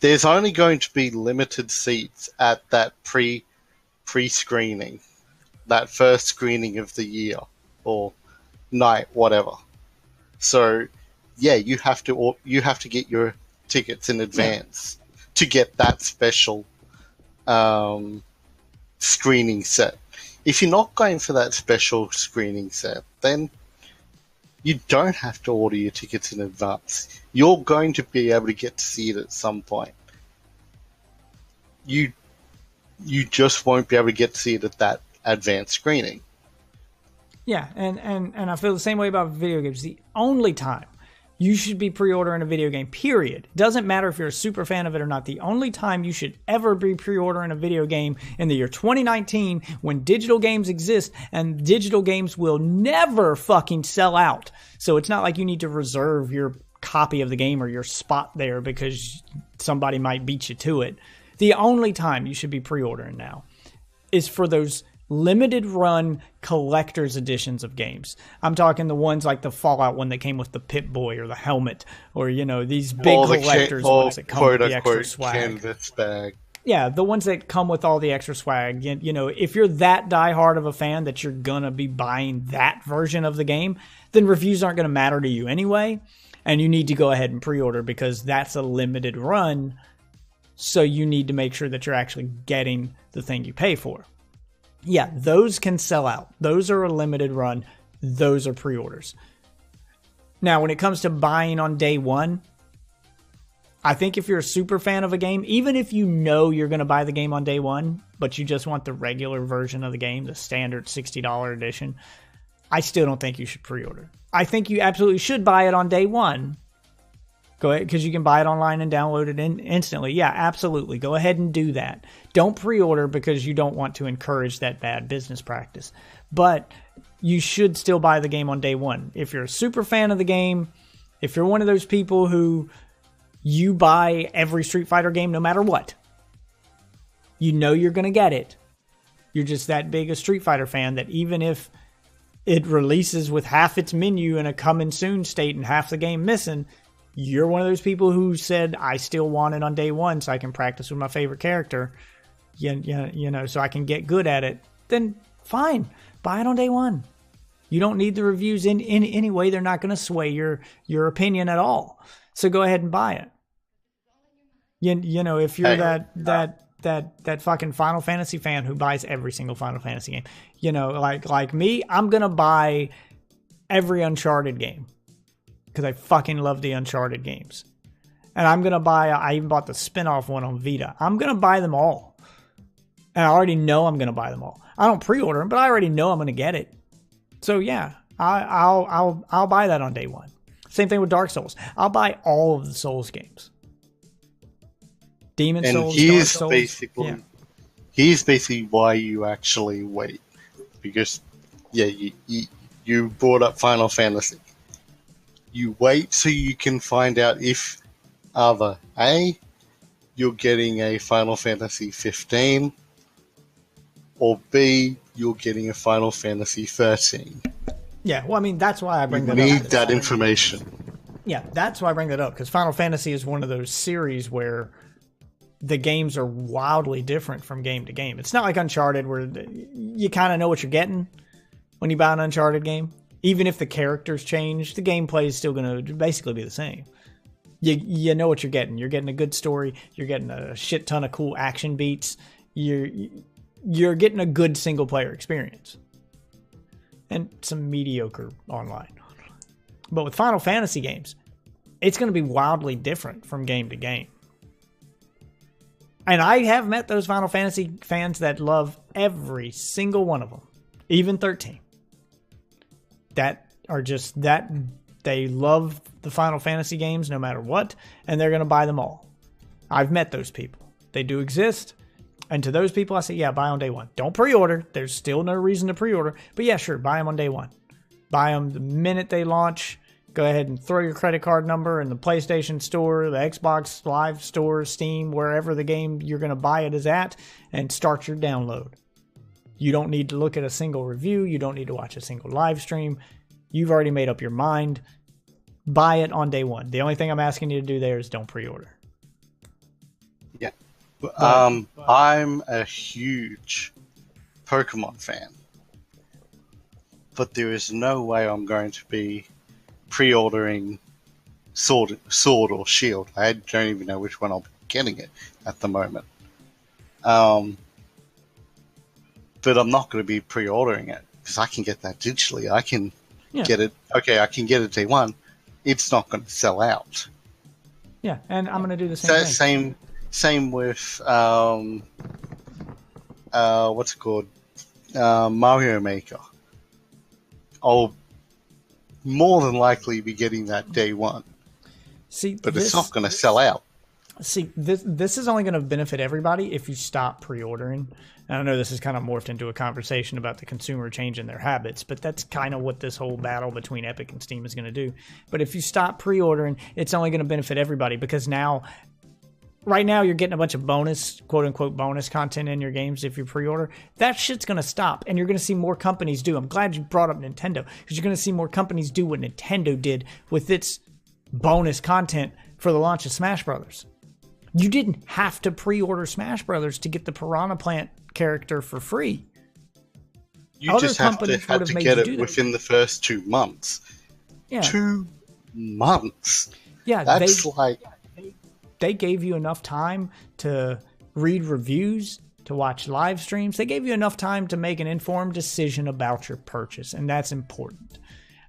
There's only going to be limited seats at that pre-screening, that first screening of the year or night, whatever. So, yeah, you have to get your tickets in advance to get that special screening set. If you're not going for that special screening set, then you don't have to order your tickets in advance. You're going to be able to get to see it at some point. You just won't be able to get to see it at that advanced screening. Yeah, and I feel the same way about video games. The only time you should be pre-ordering a video game, period. Doesn't matter if you're a super fan of it or not. The only time you should ever be pre-ordering a video game in the year 2019, when digital games exist, and digital games will never fucking sell out. So it's not like you need to reserve your copy of the game or your spot there because somebody might beat you to it. The only time you should be pre-ordering now is for those limited run collector's editions of games. I'm talking the ones like the Fallout one that came with the Pip-Boy or the helmet, or these big collector's ones that come with the extra swag. Canvas bag. Yeah, the ones that come with all the extra swag. If you're that diehard of a fan that you're gonna be buying that version of the game, then reviews aren't gonna matter to you anyway, and you need to go ahead and pre-order because that's a limited run. So you need to make sure that you're actually getting the thing you pay for. Yeah, those can sell out. Those are a limited run. Those are pre-orders. Now, when it comes to buying on day one, I think if you're a super fan of a game, even if you know you're going to buy the game on day one, but you just want the regular version of the game, the standard $60 edition, I still don't think you should pre-order. I think you absolutely should buy it on day one. Go ahead, because you can buy it online and download it instantly. Yeah, absolutely. Go ahead and do that. Don't pre-order because you don't want to encourage that bad business practice. But you should still buy the game on day one. If you're a super fan of the game, if you're one of those people who you buy every Street Fighter game no matter what, you know you're going to get it. You're just that big a Street Fighter fan that even if it releases with half its menu in a coming soon state and half the game missing, you're one of those people who said, I still want it on day one so I can practice with my favorite character, so I can get good at it. Then fine, buy it on day one. You don't need the reviews in any way. They're not going to sway your opinion at all. So go ahead and buy it. If you're that fucking Final Fantasy fan who buys every single Final Fantasy game, like me, I'm going to buy every Uncharted game. Because I fucking love the Uncharted games. And I even bought the spin-off one on Vita. I'm going to buy them all. And I already know I'm going to buy them all. I don't pre-order them, but I already know I'm going to get it. So yeah, I'll buy that on day one. Same thing with Dark Souls. I'll buy all of the Souls games. Demon Souls, Dark Souls. Here's basically why you actually wait. Because, you brought up Final Fantasy. You wait so you can find out if either A, you're getting a Final Fantasy 15, or B, you're getting a Final Fantasy 13. Yeah, well, I mean, that's why I bring that up. You need that information. Yeah, that's why I bring that up, because Final Fantasy is one of those series where the games are wildly different from game to game. It's not like Uncharted where you kind of know what you're getting when you buy an Uncharted game. Even if the characters change, the gameplay is still going to basically be the same. You know what you're getting. You're getting a good story. You're getting a shit ton of cool action beats. You're getting a good single player experience. And some mediocre online. But with Final Fantasy games, it's going to be wildly different from game to game. And I have met those Final Fantasy fans that love every single one of them. Even 13. That are just that they love the Final Fantasy games no matter what, and they're going to buy them all. I've met those people. They do exist. And to those people, I say, yeah, buy on day one. Don't pre-order. There's still no reason to pre-order. But yeah, sure, buy them on day one. Buy them the minute they launch. Go ahead and throw your credit card number in the PlayStation Store, the Xbox Live Store, Steam, wherever the game you're going to buy it is at, and start your download. You don't need to look at a single review. You don't need to watch a single live stream. You've already made up your mind. Buy it on day one. The only thing I'm asking you to do there is don't pre-order. Yeah. I'm a huge Pokemon fan. But there is no way I'm going to be pre-ordering Sword or Shield. I don't even know which one I'll be getting it at the moment. But I'm not going to be pre-ordering it because I can get that digitally. I can get it. Okay, I can get it day one. It's not going to sell out. Yeah, and I'm going to do the same thing. Same with what's it called? Mario Maker. I'll more than likely be getting that day one. But it's not going to sell out. See, this is only going to benefit everybody if you stop pre-ordering. And I know this has kind of morphed into a conversation about the consumer changing their habits, but that's kind of what this whole battle between Epic and Steam is going to do. But if you stop pre-ordering, it's only going to benefit everybody because right now you're getting a bunch of bonus, quote-unquote bonus content in your games if you pre-order. That shit's going to stop, and you're going to see more companies do. I'm glad you brought up Nintendo because you're going to see more companies do what Nintendo did with its bonus content for the launch of Smash Brothers. You didn't have to pre-order Smash Brothers to get the Piranha Plant character for free. You just had to get it within the first 2 months. Yeah. 2 months. Yeah, that's they gave you enough time to read reviews, to watch live streams. They gave you enough time to make an informed decision about your purchase, and that's important.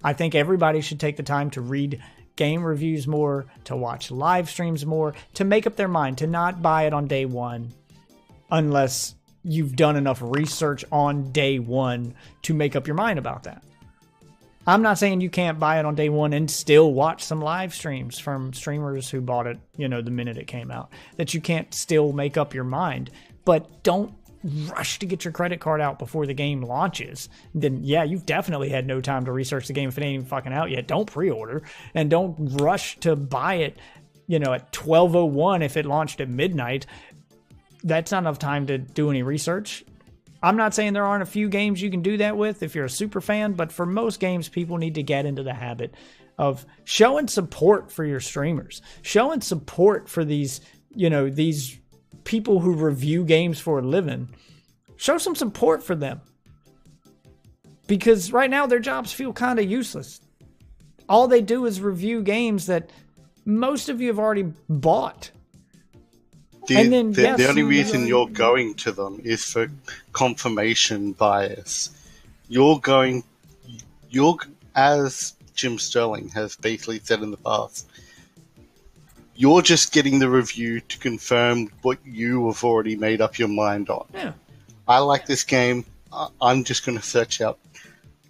I think everybody should take the time to read game reviews more, to watch live streams more, to make up their mind, to not buy it on day one unless you've done enough research on day one to make up your mind about that. I'm not saying you can't buy it on day one and still watch some live streams from streamers who bought it, the minute it came out, that you can't still make up your mind, but don't rush to get your credit card out before the game launches. Then yeah, you've definitely had no time to research the game if it ain't even fucking out yet. Don't pre-order and don't rush to buy it, at 12:01 if it launched at midnight. That's not enough time to do any research. I'm not saying there aren't a few games you can do that with if you're a super fan, but for most games, people need to get into the habit of showing support for your streamers, showing support for these people who review games for a living. Show some support for them. Because right now their jobs feel kind of useless. All they do is review games that most of you have already bought. The only reason you're going to them is for confirmation bias. As Jim Sterling has basically said in the past, you're just getting the review to confirm what you have already made up your mind on. Yeah. I like this game. I'm just going to search out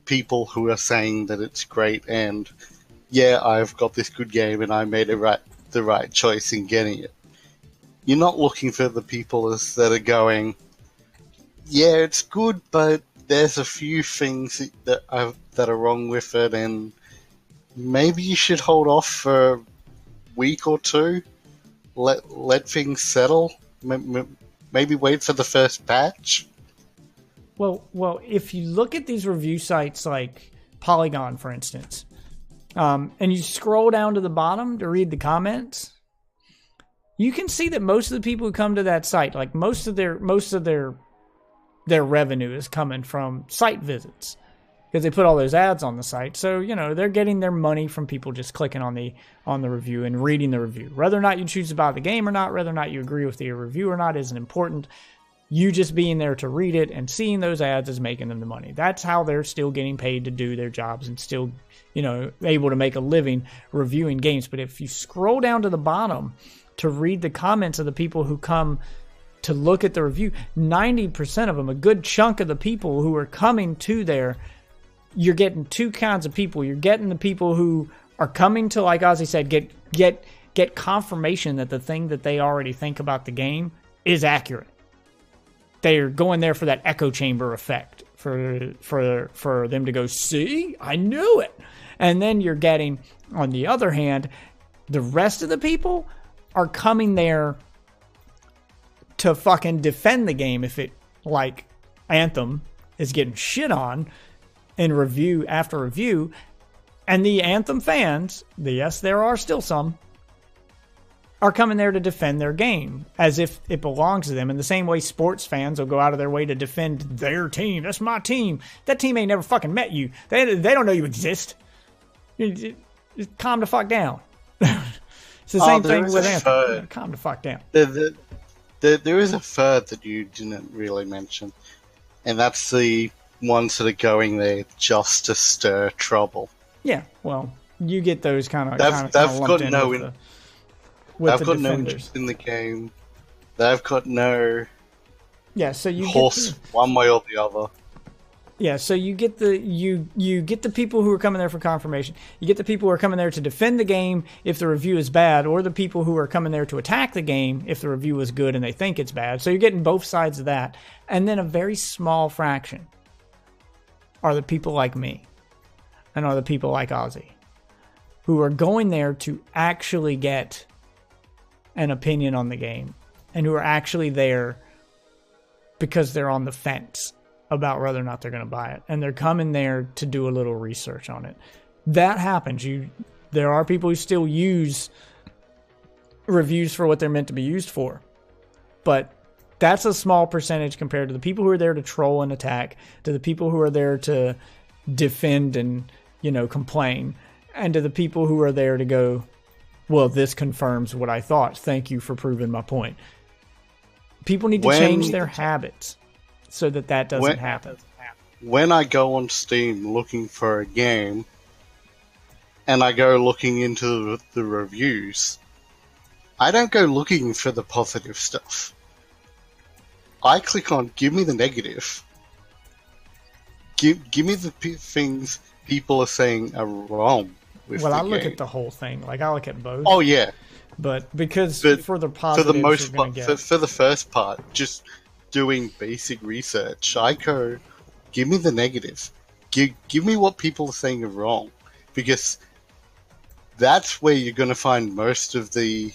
people who are saying that it's great, and yeah, I've got this good game and I made the right choice in getting it. You're not looking for the people that are going, yeah, it's good, but there's a few things that are wrong with it, and maybe you should hold off for a week or two, let things settle, maybe wait for the first patch. Well, if you look at these review sites like Polygon, for instance, and you scroll down to the bottom to read the comments, you can see that most of the people who come to that site, like most of their revenue is coming from site visits because they put all those ads on the site. So, you know, they're getting their money from people just clicking on the review and reading the review. Whether or not you choose to buy the game or not, whether or not you agree with the review or not isn't important. You just being there to read it and seeing those ads is making them the money. That's how they're still getting paid to do their jobs and still, you know, able to make a living reviewing games. But if you scroll down to the bottom to read the comments of the people who come to look at the review, 90% of them, a good chunk of the people who are coming to there, you're getting two kinds of people. You're getting the people who are coming to, like Ozzy said, get confirmation that the thing that they already think about the game is accurate. They're going there for that echo chamber effect, for them to go, see, I knew it. And then you're getting, on the other hand, the rest of the people are coming there to fucking defend the game if it, like Anthem, is getting shit on in review after review. And the Anthem fans, yes, there are still some, are coming there to defend their game as if it belongs to them. In the same way sports fans will go out of their way to defend their team. That's my team. That team ain't never fucking met you. They don't know you exist. Calm the fuck down. It's the same thing with Anthem. Calm the fuck down. There is a third that you didn't really mention, and that's the ones that are going there just to stir trouble. Yeah, well, you get those kind of they've got no interest in the game. They've got no so you horse one way or the other. Yeah, so you get the people who are coming there for confirmation. You get the people who are coming there to defend the game if the review is bad, or the people who are coming there to attack the game if the review is good and they think it's bad. So you're getting both sides of that. And then a very small fraction are the people like me and are the people like Ozzy who are going there to actually get an opinion on the game and who are actually there because they're on the fence about whether or not they're going to buy it, and they're coming there to do a little research on it. That happens. There are people who still use reviews for what they're meant to be used for, but that's a small percentage compared to the people who are there to troll and attack, to the people who are there to defend and, you know, complain, and to the people who are there to go, well, this confirms what I thought. Thank you for proving my point. People need to change their habits so that doesn't happen. When I go on Steam looking for a game, and I go looking into the reviews, I don't go looking for the positive stuff. I click on, give me the negative. Give me the things people are saying are wrong with the game. Well, I look at the whole thing. Like, I look at both. Oh, yeah. But for the positives, for the most part, for the first part, just doing basic research, I go, give me the negative. Give me what people are saying are wrong. Because that's where you're going to find most of the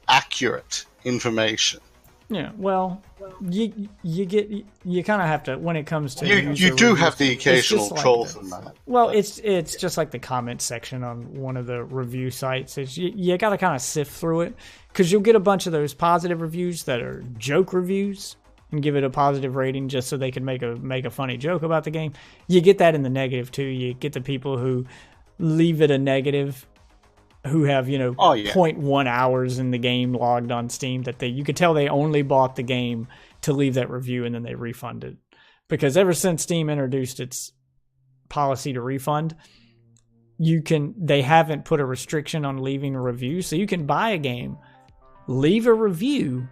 accurate information. Yeah, well, you kind of have to, when it comes to you do have the occasional trolls in that. Well, it's just like the comment section on one of the review sites. You got to kind of sift through it, because you'll get a bunch of those positive reviews that are joke reviews and give it a positive rating just so they can make a funny joke about the game. You get that in the negative too. You get the people who leave it a negative, who have, 0.1 hours in the game logged on Steam, that you could tell they only bought the game to leave that review and then they refunded. Because ever since Steam introduced its policy to refund, they haven't put a restriction on leaving a review. So you can buy a game, leave a review,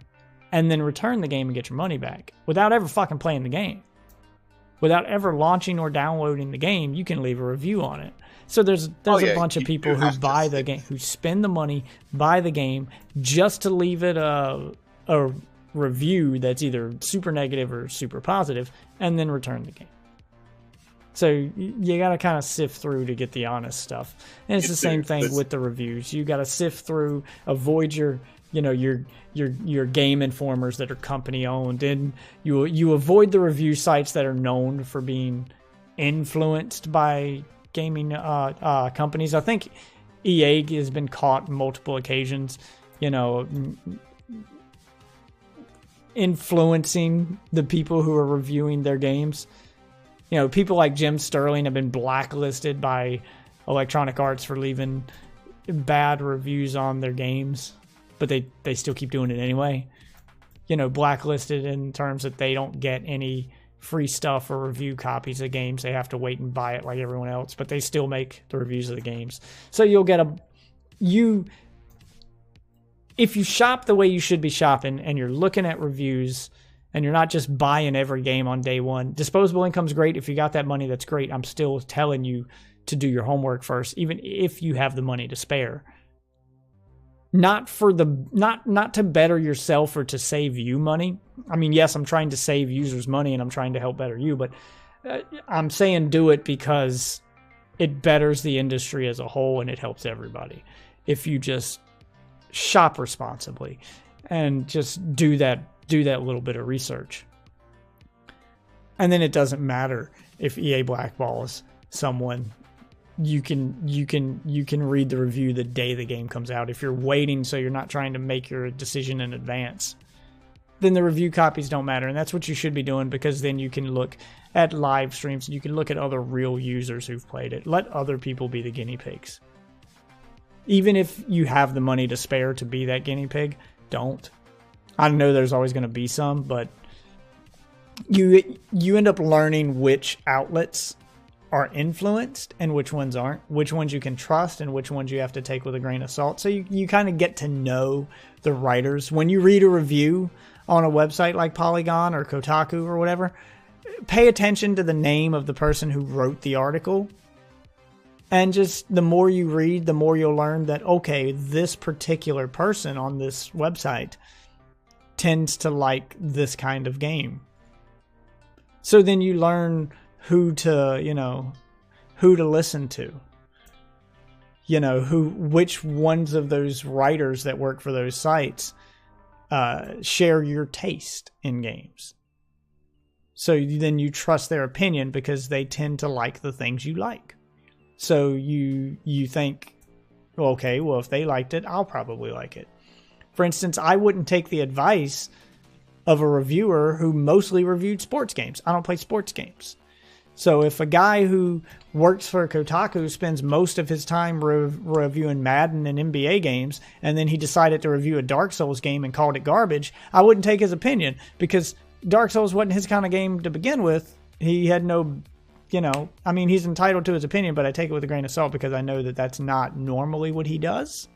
and then return the game and get your money back without ever fucking playing the game. Without ever launching or downloading the game, you can leave a review on it. So there's a bunch of people who buy the game, who spend the money, buy the game, just to leave it a review that's either super negative or super positive, and then return the game. So you got to kind of sift through to get the honest stuff. And it's the same thing with the reviews. You got to sift through, avoid your game informers that are company owned, and you avoid the review sites that are known for being influenced by gaming companies. I think EA has been caught on multiple occasions you know, influencing the people who are reviewing their games. You know, people like Jim Sterling have been blacklisted by Electronic Arts for leaving bad reviews on their games, but they still keep doing it anyway. You know, blacklisted in terms that they don't get any free stuff or review copies of games. They have to wait and buy it like everyone else, but they still make the reviews of the games. So you'll get if you shop the way you should be shopping and you're looking at reviews and you're not just buying every game on day one, disposable income's great. If you got that money, that's great. I'm still telling you to do your homework first, even if you have the money to spare. Not to better yourself or to save you money. I mean, yes, I'm trying to save users money and I'm trying to help better you, but I'm saying do it because it betters the industry as a whole and it helps everybody. If you just shop responsibly and just do that little bit of research. And then it doesn't matter if EA blackballs someone. You can read the review the day the game comes out. If you're waiting so you're not trying to make your decision in advance, then the review copies don't matter. And that's what you should be doing, because then you can look at live streams and you can look at other real users who've played it. Let other people be the guinea pigs. Even if you have the money to spare to be that guinea pig, don't. I know there's always going to be some, but you end up learning which outlets are influenced and which ones aren't, which ones you can trust and which ones you have to take with a grain of salt. So you kind of get to know the writers. When you read a review on a website like Polygon or Kotaku or whatever, pay attention to the name of the person who wrote the article. And just the more you read, the more you'll learn that, okay, this particular person on this website tends to like this kind of game. So then you learn who to listen to. You know, which ones of those writers that work for those sites share your taste in games. So then you trust their opinion because they tend to like the things you like. So you think, okay, well, if they liked it, I'll probably like it. For instance, I wouldn't take the advice of a reviewer who mostly reviewed sports games. I don't play sports games. So if a guy who works for Kotaku spends most of his time reviewing Madden and NBA games, and then he decided to review a Dark Souls game and called it garbage, I wouldn't take his opinion, because Dark Souls wasn't his kind of game to begin with. He had no, I mean, he's entitled to his opinion, but I take it with a grain of salt because I know that that's not normally what he does.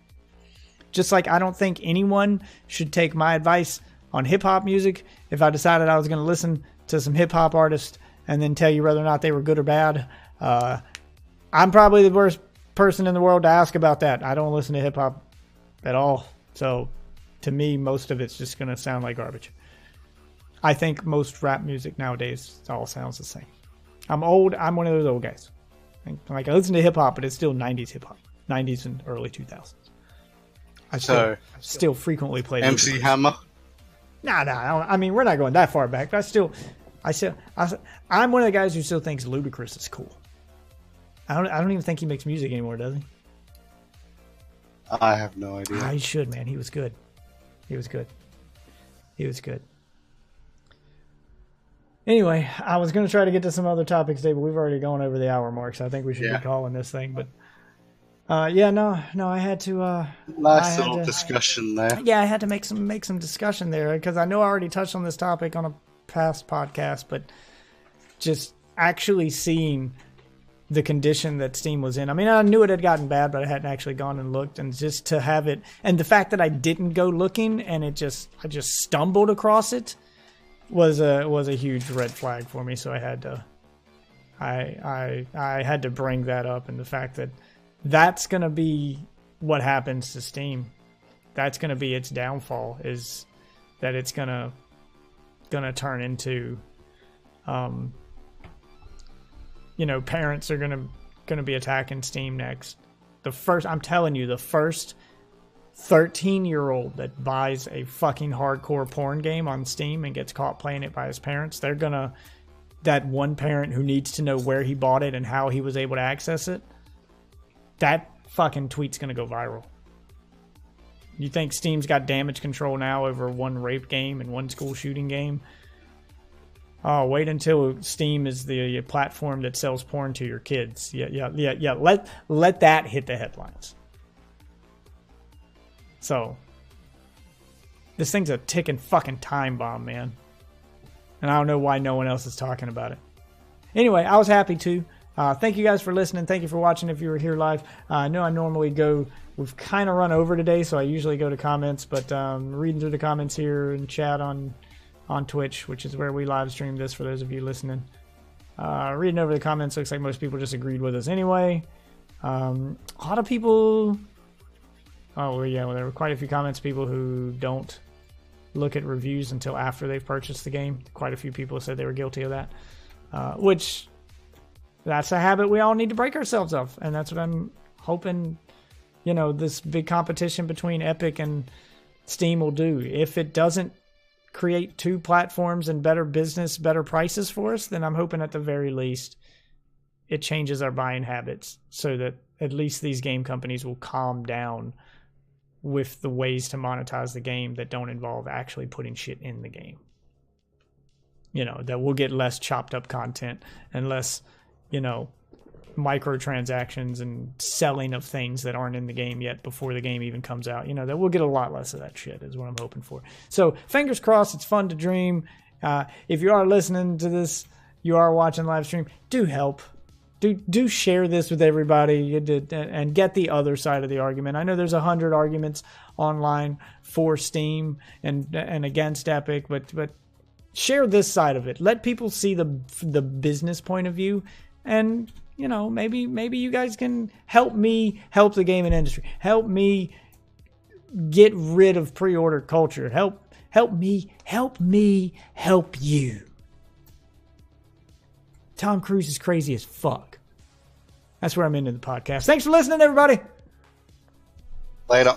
Just like I don't think anyone should take my advice on hip-hop music if I decided I was going to listen to some hip-hop artists and then tell you whether or not they were good or bad. I'm probably the worst person in the world to ask about that. I don't listen to hip-hop at all. So to me, most of it's just going to sound like garbage. I think most rap music nowadays all sounds the same. I'm old. I'm one of those old guys. Like, I listen to hip-hop, but it's still 90s hip-hop. 90s and early 2000s. I still frequently play MC Ludacris. Hammer? Nah. I mean, we're not going that far back, but I'm one of the guys who still thinks Ludacris is cool. I don't even think he makes music anymore, does he? I have no idea. He should, man. He was good. Anyway, I was going to try to get to some other topics today, but we've already gone over the hour mark, so I think we should be calling this thing. But I had to. Nice little discussion there. Yeah, I had to make some discussion there because I know I already touched on this topic on a past podcast, but just actually seeing the condition that Steam was in. I mean, I knew it had gotten bad, but I hadn't actually gone and looked, and just to have it, and the fact that I didn't go looking and I just stumbled across it was a huge red flag for me. So I had to, I had to bring that up, and the fact that that's going to be what happens to Steam. That's going to be its downfall, is that it's going to turn into, parents are going to be attacking Steam next. I'm telling you, the first 13-year-old that buys a fucking hardcore porn game on Steam and gets caught playing it by his parents, that one parent who needs to know where he bought it and how he was able to access it, that fucking tweet's going to go viral. You think Steam's got damage control now over one rape game and one school shooting game? Oh, wait until Steam is the platform that sells porn to your kids. Yeah. Let that hit the headlines. So, this thing's a ticking fucking time bomb, man. And I don't know why no one else is talking about it. Anyway, I was happy to. Thank you guys for listening. Thank you for watching if you were here live. I know I normally go... We've kind of run over today, so I usually go to comments. But reading through the comments here and chat on Twitch, which is where we live stream this for those of you listening. Reading over the comments, looks like most people just agreed with us anyway. A lot of people... Oh, yeah, well, there were quite a few comments, people who don't look at reviews until after they've purchased the game. Quite a few people said they were guilty of that. Which, that's a habit we all need to break ourselves of. And that's what I'm hoping, this big competition between Epic and Steam will do. If it doesn't create two platforms and better business, better prices for us, then I'm hoping at the very least it changes our buying habits so that at least these game companies will calm down with the ways to monetize the game that don't involve actually putting shit in the game. That we'll get less chopped up content and less, microtransactions and selling of things that aren't in the game yet before the game even comes out. That we'll get a lot less of that shit is what I'm hoping for. So fingers crossed, it's fun to dream. If you are listening to this, you are watching live stream, do help. Do share this with everybody and get the other side of the argument. I know there's 100 arguments online for Steam and against Epic, but share this side of it. Let people see the business point of view, and maybe you guys can help me help the gaming industry. Help me get rid of pre-order culture. Help me help you. Tom Cruise is crazy as fuck. That's where I'm into the podcast. Thanks for listening, everybody. Later.